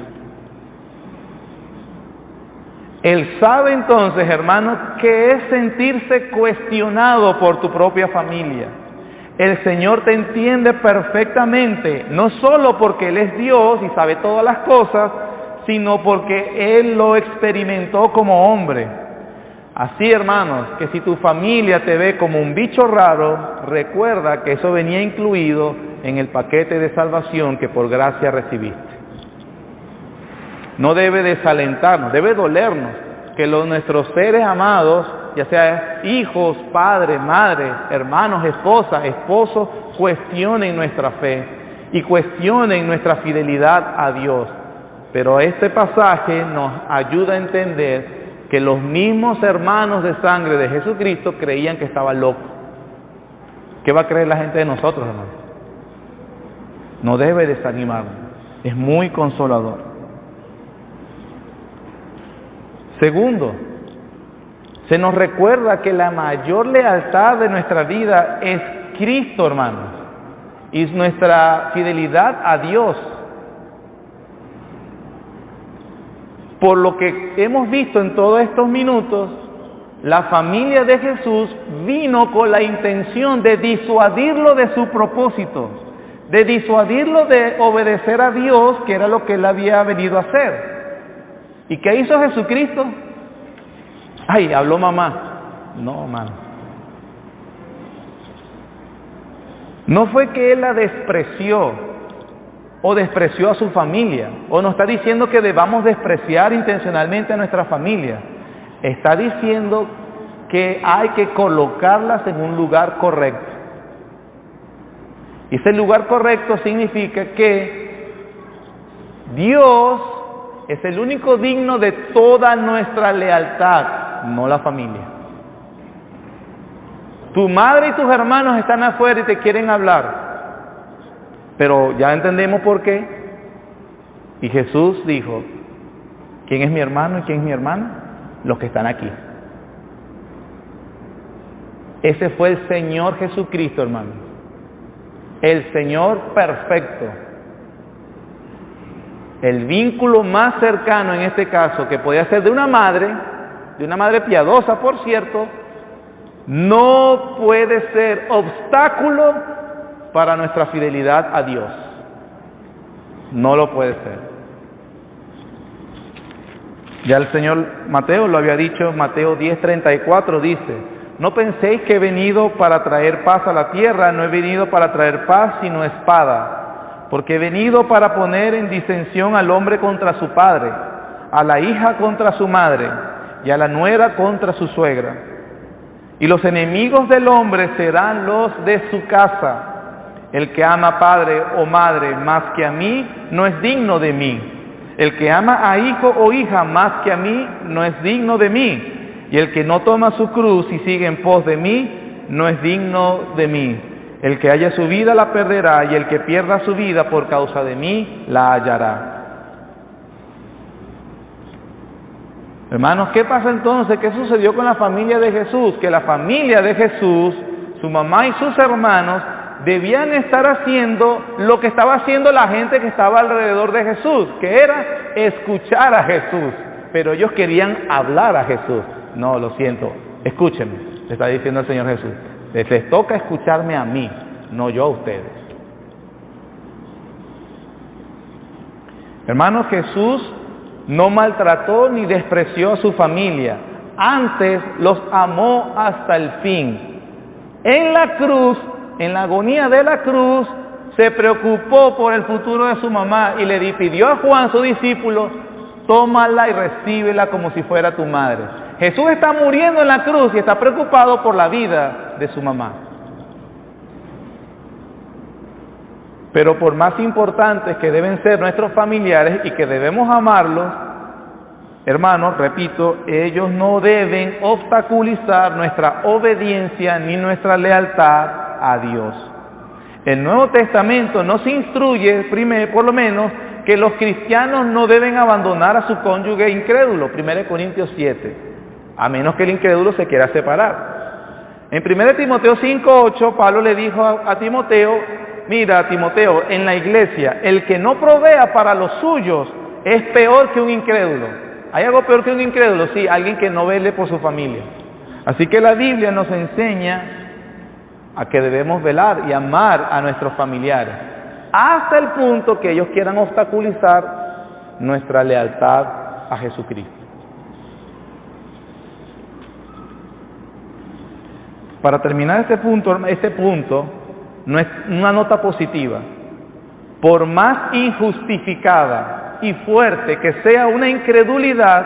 Él sabe entonces, hermanos, que es sentirse cuestionado por tu propia familia. El Señor te entiende perfectamente, no solo porque Él es Dios y sabe todas las cosas, sino porque Él lo experimentó como hombre. Así, hermanos, que si tu familia te ve como un bicho raro, recuerda que eso venía incluido en el paquete de salvación que por gracia recibiste. No debe desalentarnos, debe dolernos que nuestros seres amados, ya sea hijos, padres, madres, hermanos, esposas, esposos, cuestionen nuestra fe y cuestionen nuestra fidelidad a Dios. Pero este pasaje nos ayuda a entender que los mismos hermanos de sangre de Jesucristo creían que estaba loco. ¿Qué va a creer la gente de nosotros, hermanos? No debe desanimarnos, es muy consolador. Segundo, se nos recuerda que la mayor lealtad de nuestra vida es Cristo, hermanos, y nuestra fidelidad a Dios. Por lo que hemos visto en todos estos minutos, la familia de Jesús vino con la intención de disuadirlo de su propósito, de disuadirlo de obedecer a Dios, que era lo que él había venido a hacer. ¿Y qué hizo Jesucristo? Ay, habló mamá. No, hermano. No fue que él la despreció o despreció a su familia, o no está diciendo que debamos despreciar intencionalmente a nuestra familia. Está diciendo que hay que colocarlas en un lugar correcto. Y ese lugar correcto significa que Dios es el único digno de toda nuestra lealtad, no la familia. Tu madre y tus hermanos están afuera y te quieren hablar, pero ya entendemos por qué. Y Jesús dijo, ¿quién es mi hermano y quién es mi hermana? Los que están aquí. Ese fue el Señor Jesucristo, hermano. El Señor perfecto. El vínculo más cercano en este caso, que podía ser de una madre piadosa, por cierto, no puede ser obstáculo para nuestra fidelidad a Dios. No lo puede ser. Ya el Señor Mateo lo había dicho, Mateo 10:34 dice, no penséis que he venido para traer paz a la tierra, no he venido para traer paz sino espada, porque he venido para poner en disensión al hombre contra su padre, a la hija contra su madre y a la nuera contra su suegra. Y los enemigos del hombre serán los de su casa. El que ama padre o madre más que a mí, no es digno de mí. El que ama a hijo o hija más que a mí, no es digno de mí. Y el que no toma su cruz y sigue en pos de mí, no es digno de mí. El que haya su vida la perderá, y el que pierda su vida por causa de mí, la hallará. Hermanos, ¿qué pasa entonces? ¿Qué sucedió con la familia de Jesús? Que la familia de Jesús, su mamá y sus hermanos, debían estar haciendo lo que estaba haciendo la gente que estaba alrededor de Jesús, que era escuchar a Jesús, pero ellos querían hablar a Jesús. No, lo siento, escúchenme, le está diciendo el Señor Jesús, les toca escucharme a mí, no yo a ustedes. Hermanos, Jesús no maltrató ni despreció a su familia, antes los amó hasta el fin. En la cruz, en la agonía de la cruz, se preocupó por el futuro de su mamá y le pidió a Juan, su discípulo, tómala y recíbela como si fuera tu madre. Jesús está muriendo en la cruz y está preocupado por la vida de su mamá. Pero por más importantes que deben ser nuestros familiares y que debemos amarlos, hermanos, repito, ellos no deben obstaculizar nuestra obediencia ni nuestra lealtad a Dios. El Nuevo Testamento nos instruye, primero, por lo menos, que los cristianos no deben abandonar a su cónyuge incrédulo, 1 Corintios 7, a menos que el incrédulo se quiera separar. En 1 Timoteo 5:8, Pablo le dijo a Timoteo, mira, Timoteo, en la iglesia, el que no provea para los suyos es peor que un incrédulo. ¿Hay algo peor que un incrédulo? Sí, alguien que no vele por su familia. Así que la Biblia nos enseña a que debemos velar y amar a nuestros familiares, hasta el punto que ellos quieran obstaculizar nuestra lealtad a Jesucristo. Para terminar este punto no es una nota positiva. Por más injustificada y fuerte que sea una incredulidad,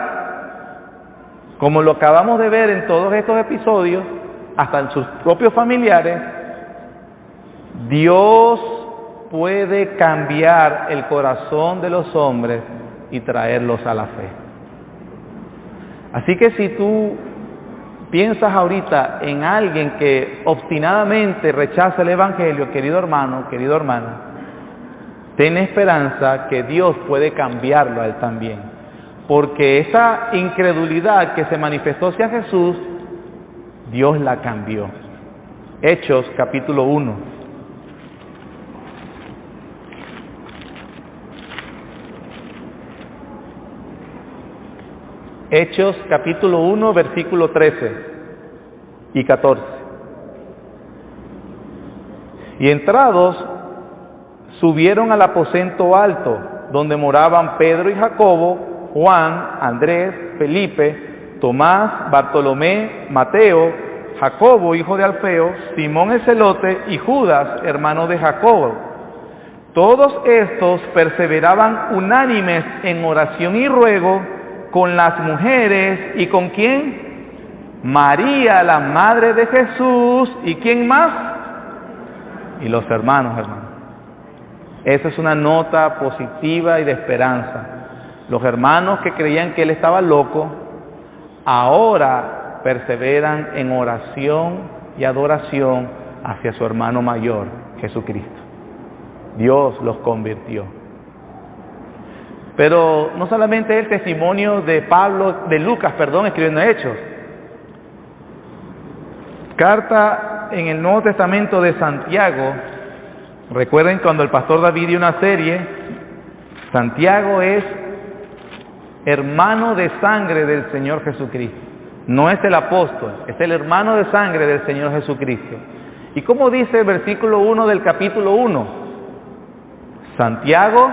como lo acabamos de ver en todos estos episodios, hasta en sus propios familiares, Dios puede cambiar el corazón de los hombres y traerlos a la fe. Así que si tú piensas ahorita en alguien que obstinadamente rechaza el Evangelio, querido hermano, querida hermana, ten esperanza que Dios puede cambiarlo a él también. Porque esa incredulidad que se manifestó hacia Jesús, Dios la cambió. Hechos capítulo 1. Hechos capítulo 1, versículo 13 y 14. Y entrados, subieron al aposento alto, donde moraban Pedro y Jacobo, Juan, Andrés, Felipe, Tomás, Bartolomé, Mateo, Jacobo, hijo de Alfeo, Simón el celote y Judas, hermano de Jacobo. Todos estos perseveraban unánimes en oración y ruego con las mujeres. ¿Y con quién? María, la madre de Jesús. ¿Y quién más? Y los hermanos. Esa es una nota positiva y de esperanza. Los hermanos que creían que él estaba loco, ahora perseveran en oración y adoración hacia su hermano mayor, Jesucristo. Dios los convirtió. Pero no solamente el testimonio de Lucas, escribiendo Hechos. Carta en el Nuevo Testamento de Santiago. Recuerden cuando el pastor David dio una serie, Santiago es hermano de sangre del Señor Jesucristo. No es el apóstol, es el hermano de sangre del Señor Jesucristo. ¿Y cómo dice el versículo 1 del capítulo 1? Santiago,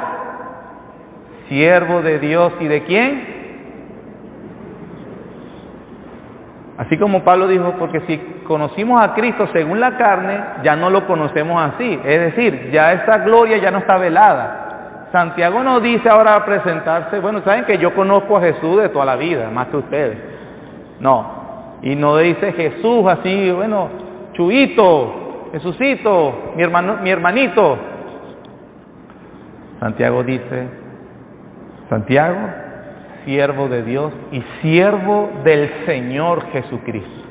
siervo de Dios y de quién? Así como Pablo dijo, porque si conocimos a Cristo según la carne, ya no lo conocemos así. Es decir, ya esa gloria ya no está velada. Santiago no dice ahora a presentarse, bueno, saben que yo conozco a Jesús de toda la vida, más que ustedes. No, y no dice Jesús así, bueno, Chuito, Jesucito, mi hermanito. Santiago dice, Santiago, siervo de Dios y siervo del Señor Jesucristo.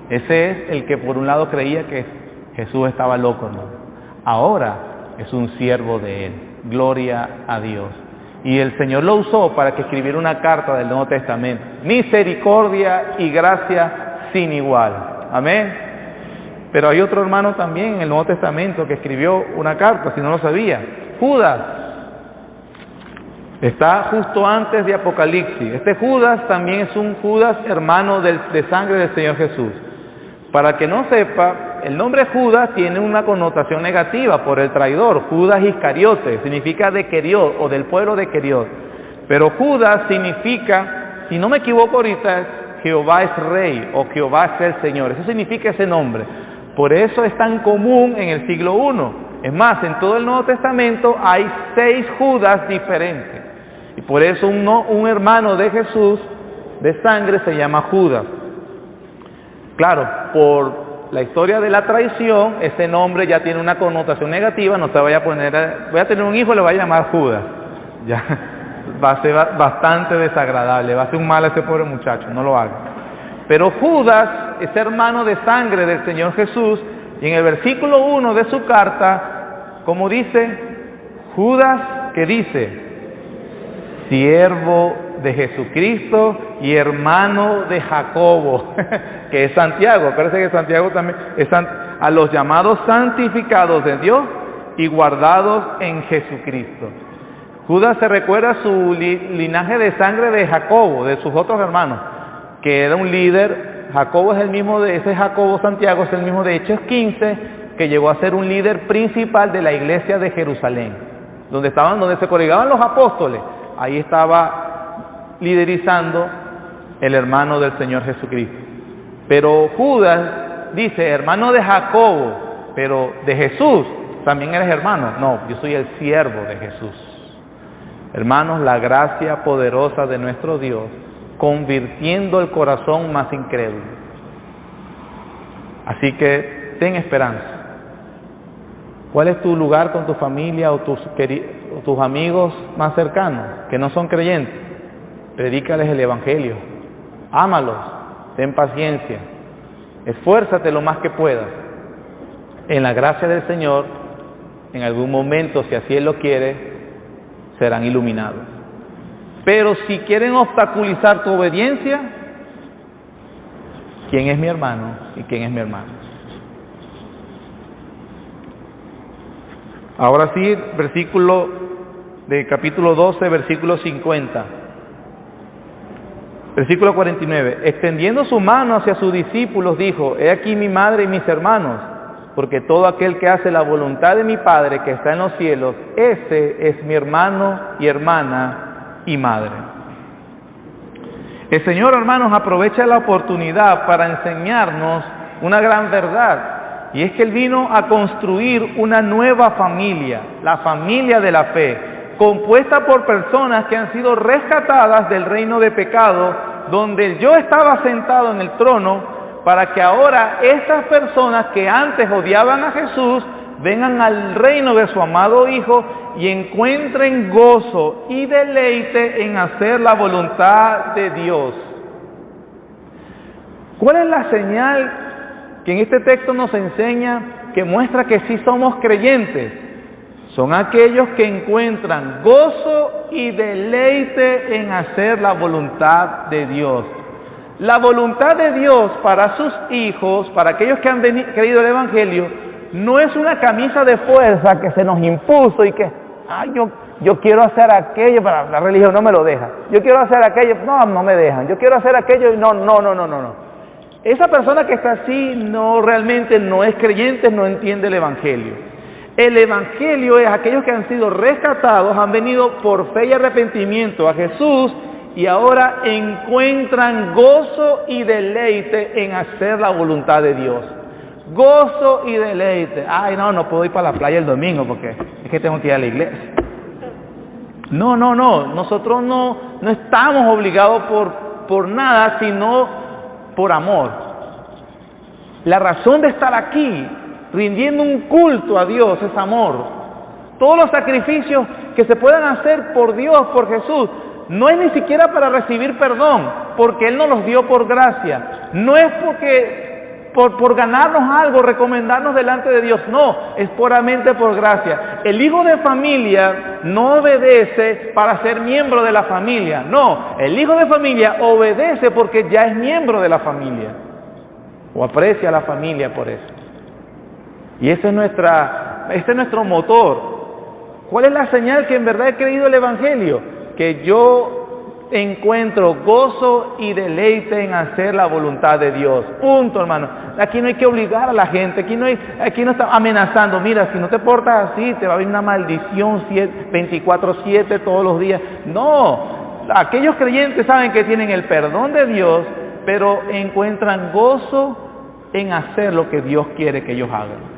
Ese es el que por un lado creía que Jesús estaba loco, ¿no? Ahora es un siervo de Él. Gloria a Dios. Y el Señor lo usó para que escribiera una carta del Nuevo Testamento. Misericordia y gracia sin igual. Amén. Pero hay otro hermano también en el Nuevo Testamento que escribió una carta, si no lo sabía. Judas. Está justo antes de Apocalipsis. Este Judas también es un Judas hermano de sangre del Señor Jesús. Para que no sepa, el nombre Judas tiene una connotación negativa por el traidor. Judas Iscariote, significa de Queriot o del pueblo de Queriot. Pero Judas significa, si no me equivoco ahorita, Jehová es rey o Jehová es el Señor. Eso significa ese nombre. Por eso es tan común en el siglo I. Es más, en todo el Nuevo Testamento hay 6 Judas diferentes. Y por eso un hermano de Jesús de sangre se llama Judas. Claro, por la historia de la traición, ese nombre ya tiene una connotación negativa. No te vaya a poner, voy a tener un hijo y le voy a llamar Judas. Ya va a ser bastante desagradable, va a ser un mal a ese pobre muchacho, no lo haga. Pero Judas es hermano de sangre del Señor Jesús, y en el versículo 1 de su carta, como dice, Judas, que dice, siervo de Jesucristo y hermano de Jacobo, que es Santiago. Acuérdense que Santiago también es a los llamados santificados de Dios y guardados en Jesucristo. Judas se recuerda su linaje de sangre de Jacobo, de sus otros hermanos, que era un líder. Jacobo es el mismo ese Jacobo Santiago es el mismo de Hechos 15, que llegó a ser un líder principal de la iglesia de Jerusalén, donde se congregaban los apóstoles. Ahí estaba liderizando el hermano del Señor Jesucristo. Pero Judas dice, hermano de Jacobo, pero de Jesús, ¿también eres hermano? No, yo soy el siervo de Jesús. Hermanos, la gracia poderosa de nuestro Dios, convirtiendo el corazón más incrédulo. Así que ten esperanza. ¿Cuál es tu lugar con tu familia o tus amigos más cercanos que no son creyentes? Predícales el Evangelio. Ámalos. Ten paciencia. Esfuérzate lo más que puedas. En la gracia del Señor, en algún momento, si así Él lo quiere, serán iluminados. Pero si quieren obstaculizar tu obediencia, ¿quién es mi hermano y quién es mi hermana? Ahora sí, versículo de capítulo 12, versículo 50. Versículo 49. Extendiendo su mano hacia sus discípulos, dijo, he aquí mi madre y mis hermanos, porque todo aquel que hace la voluntad de mi Padre que está en los cielos, ese es mi hermano y hermana y madre. El Señor, hermanos, aprovecha la oportunidad para enseñarnos una gran verdad. Y es que Él vino a construir una nueva familia, la familia de la fe, compuesta por personas que han sido rescatadas del reino de pecado, donde yo estaba sentado en el trono, para que ahora estas personas que antes odiaban a Jesús, vengan al reino de su amado Hijo y encuentren gozo y deleite en hacer la voluntad de Dios. ¿Cuál es la señal que en este texto nos enseña, que muestra que sí somos creyentes? Son aquellos que encuentran gozo y deleite en hacer la voluntad de Dios. La voluntad de Dios para sus hijos, para aquellos que han creído el Evangelio, no es una camisa de fuerza que se nos impuso y que, yo quiero hacer aquello, pero la religión no me lo deja. Yo quiero hacer aquello, no me dejan. Yo quiero hacer aquello y no. Esa persona que está así realmente no es creyente, no entiende el Evangelio. El Evangelio es aquellos que han sido rescatados, han venido por fe y arrepentimiento a Jesús y ahora encuentran gozo y deleite en hacer la voluntad de Dios. Gozo y deleite. No puedo ir para la playa el domingo porque es que tengo que ir a la iglesia. No. Nosotros no estamos obligados por nada, sino por amor. La razón de estar aquí, rindiendo un culto a Dios, es amor. Todos los sacrificios que se puedan hacer por Dios, por Jesús, no es ni siquiera para recibir perdón, porque Él nos los dio por gracia. No es por ganarnos algo, recomendarnos delante de Dios, no, es puramente por gracia. El hijo de familia no obedece para ser miembro de la familia, no, el hijo de familia obedece porque ya es miembro de la familia, o aprecia a la familia por eso. Y ese es nuestro motor. ¿Cuál es la señal que en verdad he creído el Evangelio? Que yo encuentro gozo y deleite en hacer la voluntad de Dios. Punto, hermano. Aquí no hay que obligar a la gente, aquí no está amenazando. Mira, si no te portas así, te va a venir una maldición 24/7 todos los días. No, aquellos creyentes saben que tienen el perdón de Dios, pero encuentran gozo en hacer lo que Dios quiere que ellos hagan.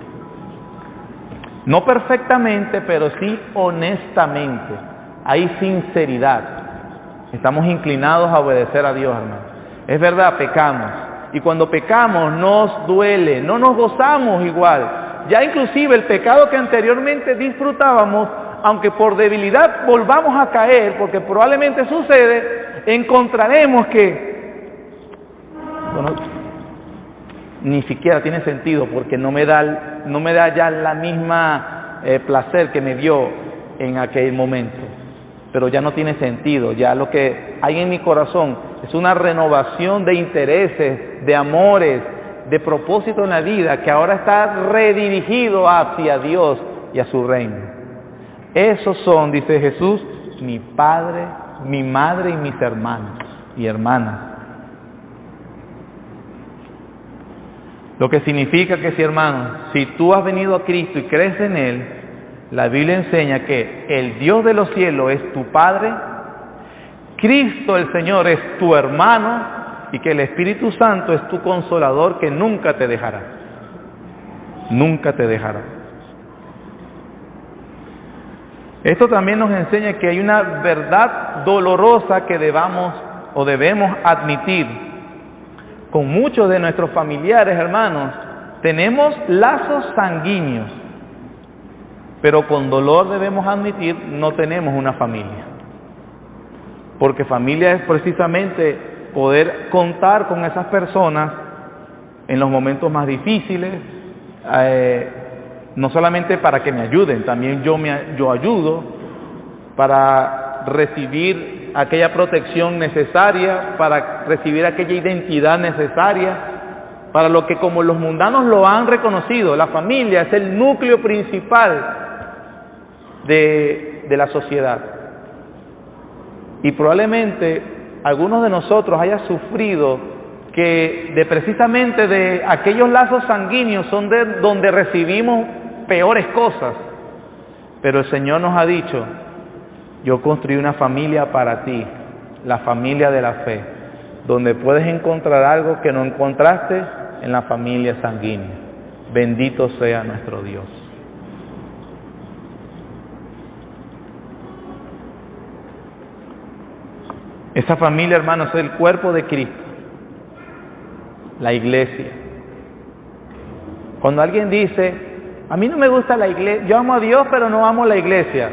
No perfectamente, pero sí honestamente. Hay sinceridad. Estamos inclinados a obedecer a Dios, hermano. Es verdad, pecamos. Y cuando pecamos nos duele, no nos gozamos igual. Ya inclusive el pecado que anteriormente disfrutábamos, aunque por debilidad volvamos a caer, porque probablemente sucede, encontraremos que ni siquiera tiene sentido, porque no me da ya la misma placer que me dio en aquel momento. Pero ya no tiene sentido, ya lo que hay en mi corazón es una renovación de intereses, de amores, de propósito en la vida, que ahora está redirigido hacia Dios y a su reino. Esos son, dice Jesús, mi Padre, mi madre y mis hermanos y hermanas. Lo que significa que, sí, hermanos, si tú has venido a Cristo y crees en Él, la Biblia enseña que el Dios de los cielos es tu Padre, Cristo el Señor es tu hermano y que el Espíritu Santo es tu consolador que nunca te dejará. Nunca te dejará. Esto también nos enseña que hay una verdad dolorosa que debemos admitir. Con muchos de nuestros familiares, hermanos, tenemos lazos sanguíneos. Pero con dolor debemos admitir, no tenemos una familia. Porque familia es precisamente poder contar con esas personas en los momentos más difíciles, no solamente para que me ayuden, también yo ayudo para recibir aquella protección necesaria, para recibir aquella identidad necesaria, para lo que como los mundanos lo han reconocido, la familia es el núcleo principal de la sociedad. Y probablemente algunos de nosotros hayan sufrido que precisamente de aquellos lazos sanguíneos son de donde recibimos peores cosas. Pero el Señor nos ha dicho, yo construí una familia para ti, la familia de la fe, donde puedes encontrar algo que no encontraste en la familia sanguínea. Bendito sea nuestro Dios. Esa familia, hermanos, es el cuerpo de Cristo, la iglesia. Cuando alguien dice, a mí no me gusta la iglesia, yo amo a Dios pero no amo la iglesia,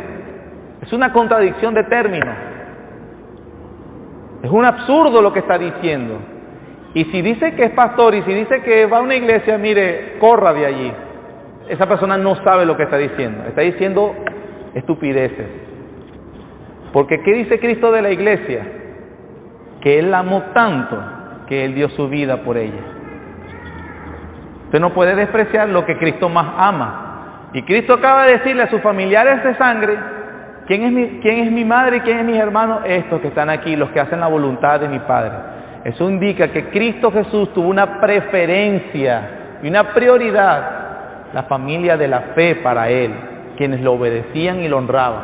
es una contradicción de términos. Es un absurdo lo que está diciendo. Y si dice que es pastor y si dice que va a una iglesia, mire, corra de allí. Esa persona no sabe lo que está diciendo. Está diciendo estupideces. Porque ¿qué dice Cristo de la iglesia? Que Él la amó tanto que Él dio su vida por ella. Usted no puede despreciar lo que Cristo más ama. Y Cristo acaba de decirle a sus familiares de sangre, ¿quién es mi madre y quién es mis hermanos? Estos que están aquí, los que hacen la voluntad de mi Padre. Eso indica que Cristo Jesús tuvo una preferencia y una prioridad, la familia de la fe para Él, quienes lo obedecían y lo honraban.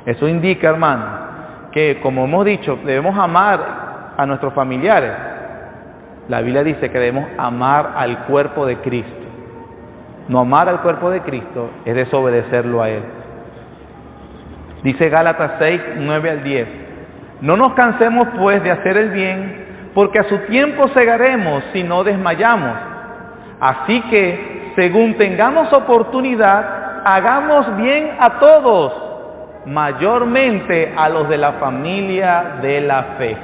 Eso indica, hermano, que como hemos dicho, debemos amar a nuestros familiares. La Biblia dice que debemos amar al cuerpo de Cristo. No amar al cuerpo de Cristo es desobedecerlo a Él. Dice Gálatas 6, 9 al 10. No nos cansemos pues de hacer el bien, porque a su tiempo segaremos si no desmayamos. Así que, según tengamos oportunidad, hagamos bien a todos, mayormente a los de la familia de la fe.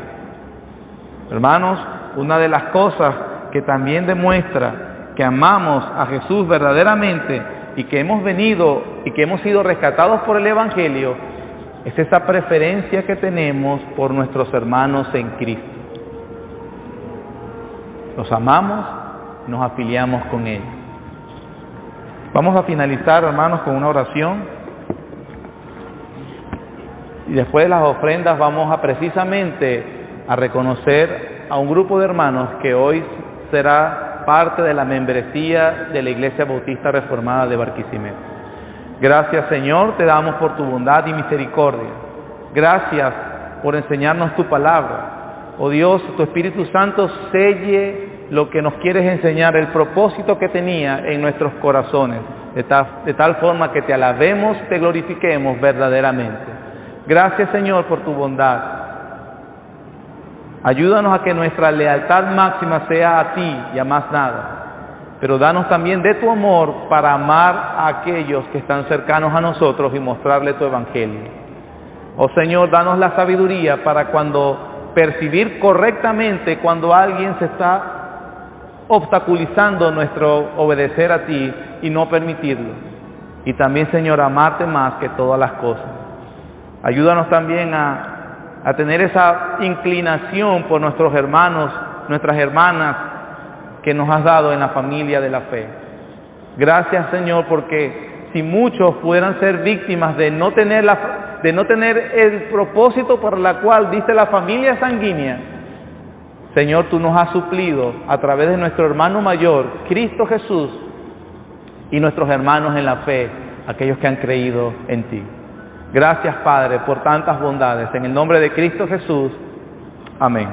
Hermanos, una de las cosas que también demuestra que amamos a Jesús verdaderamente y que hemos venido y que hemos sido rescatados por el Evangelio es esa preferencia que tenemos por nuestros hermanos en Cristo. Los amamos, nos afiliamos con ellos. Vamos a finalizar, hermanos, con una oración. Y después de las ofrendas vamos a precisamente a reconocer a un grupo de hermanos que hoy será parte de la membresía de la Iglesia Bautista Reformada de Barquisimeto. Gracias, Señor, te damos por tu bondad y misericordia. Gracias por enseñarnos tu palabra. Oh Dios, tu Espíritu Santo selle lo que nos quieres enseñar, el propósito que tenía en nuestros corazones, de tal forma que te alabemos, te glorifiquemos verdaderamente. Gracias, Señor, por tu bondad. Ayúdanos a que nuestra lealtad máxima sea a ti y a más nada. Pero danos también de tu amor para amar a aquellos que están cercanos a nosotros y mostrarle tu evangelio. Oh Señor, danos la sabiduría para percibir correctamente cuando alguien se está obstaculizando nuestro obedecer a ti y no permitirlo. Y también, Señor, amarte más que todas las cosas. Ayúdanos también a tener esa inclinación por nuestros hermanos, nuestras hermanas que nos has dado en la familia de la fe. Gracias, Señor, porque si muchos pudieran ser víctimas de no tener el propósito por la cual diste la familia sanguínea, Señor, tú nos has suplido a través de nuestro hermano mayor, Cristo Jesús, y nuestros hermanos en la fe, aquellos que han creído en ti. Gracias, Padre, por tantas bondades. En el nombre de Cristo Jesús. Amén.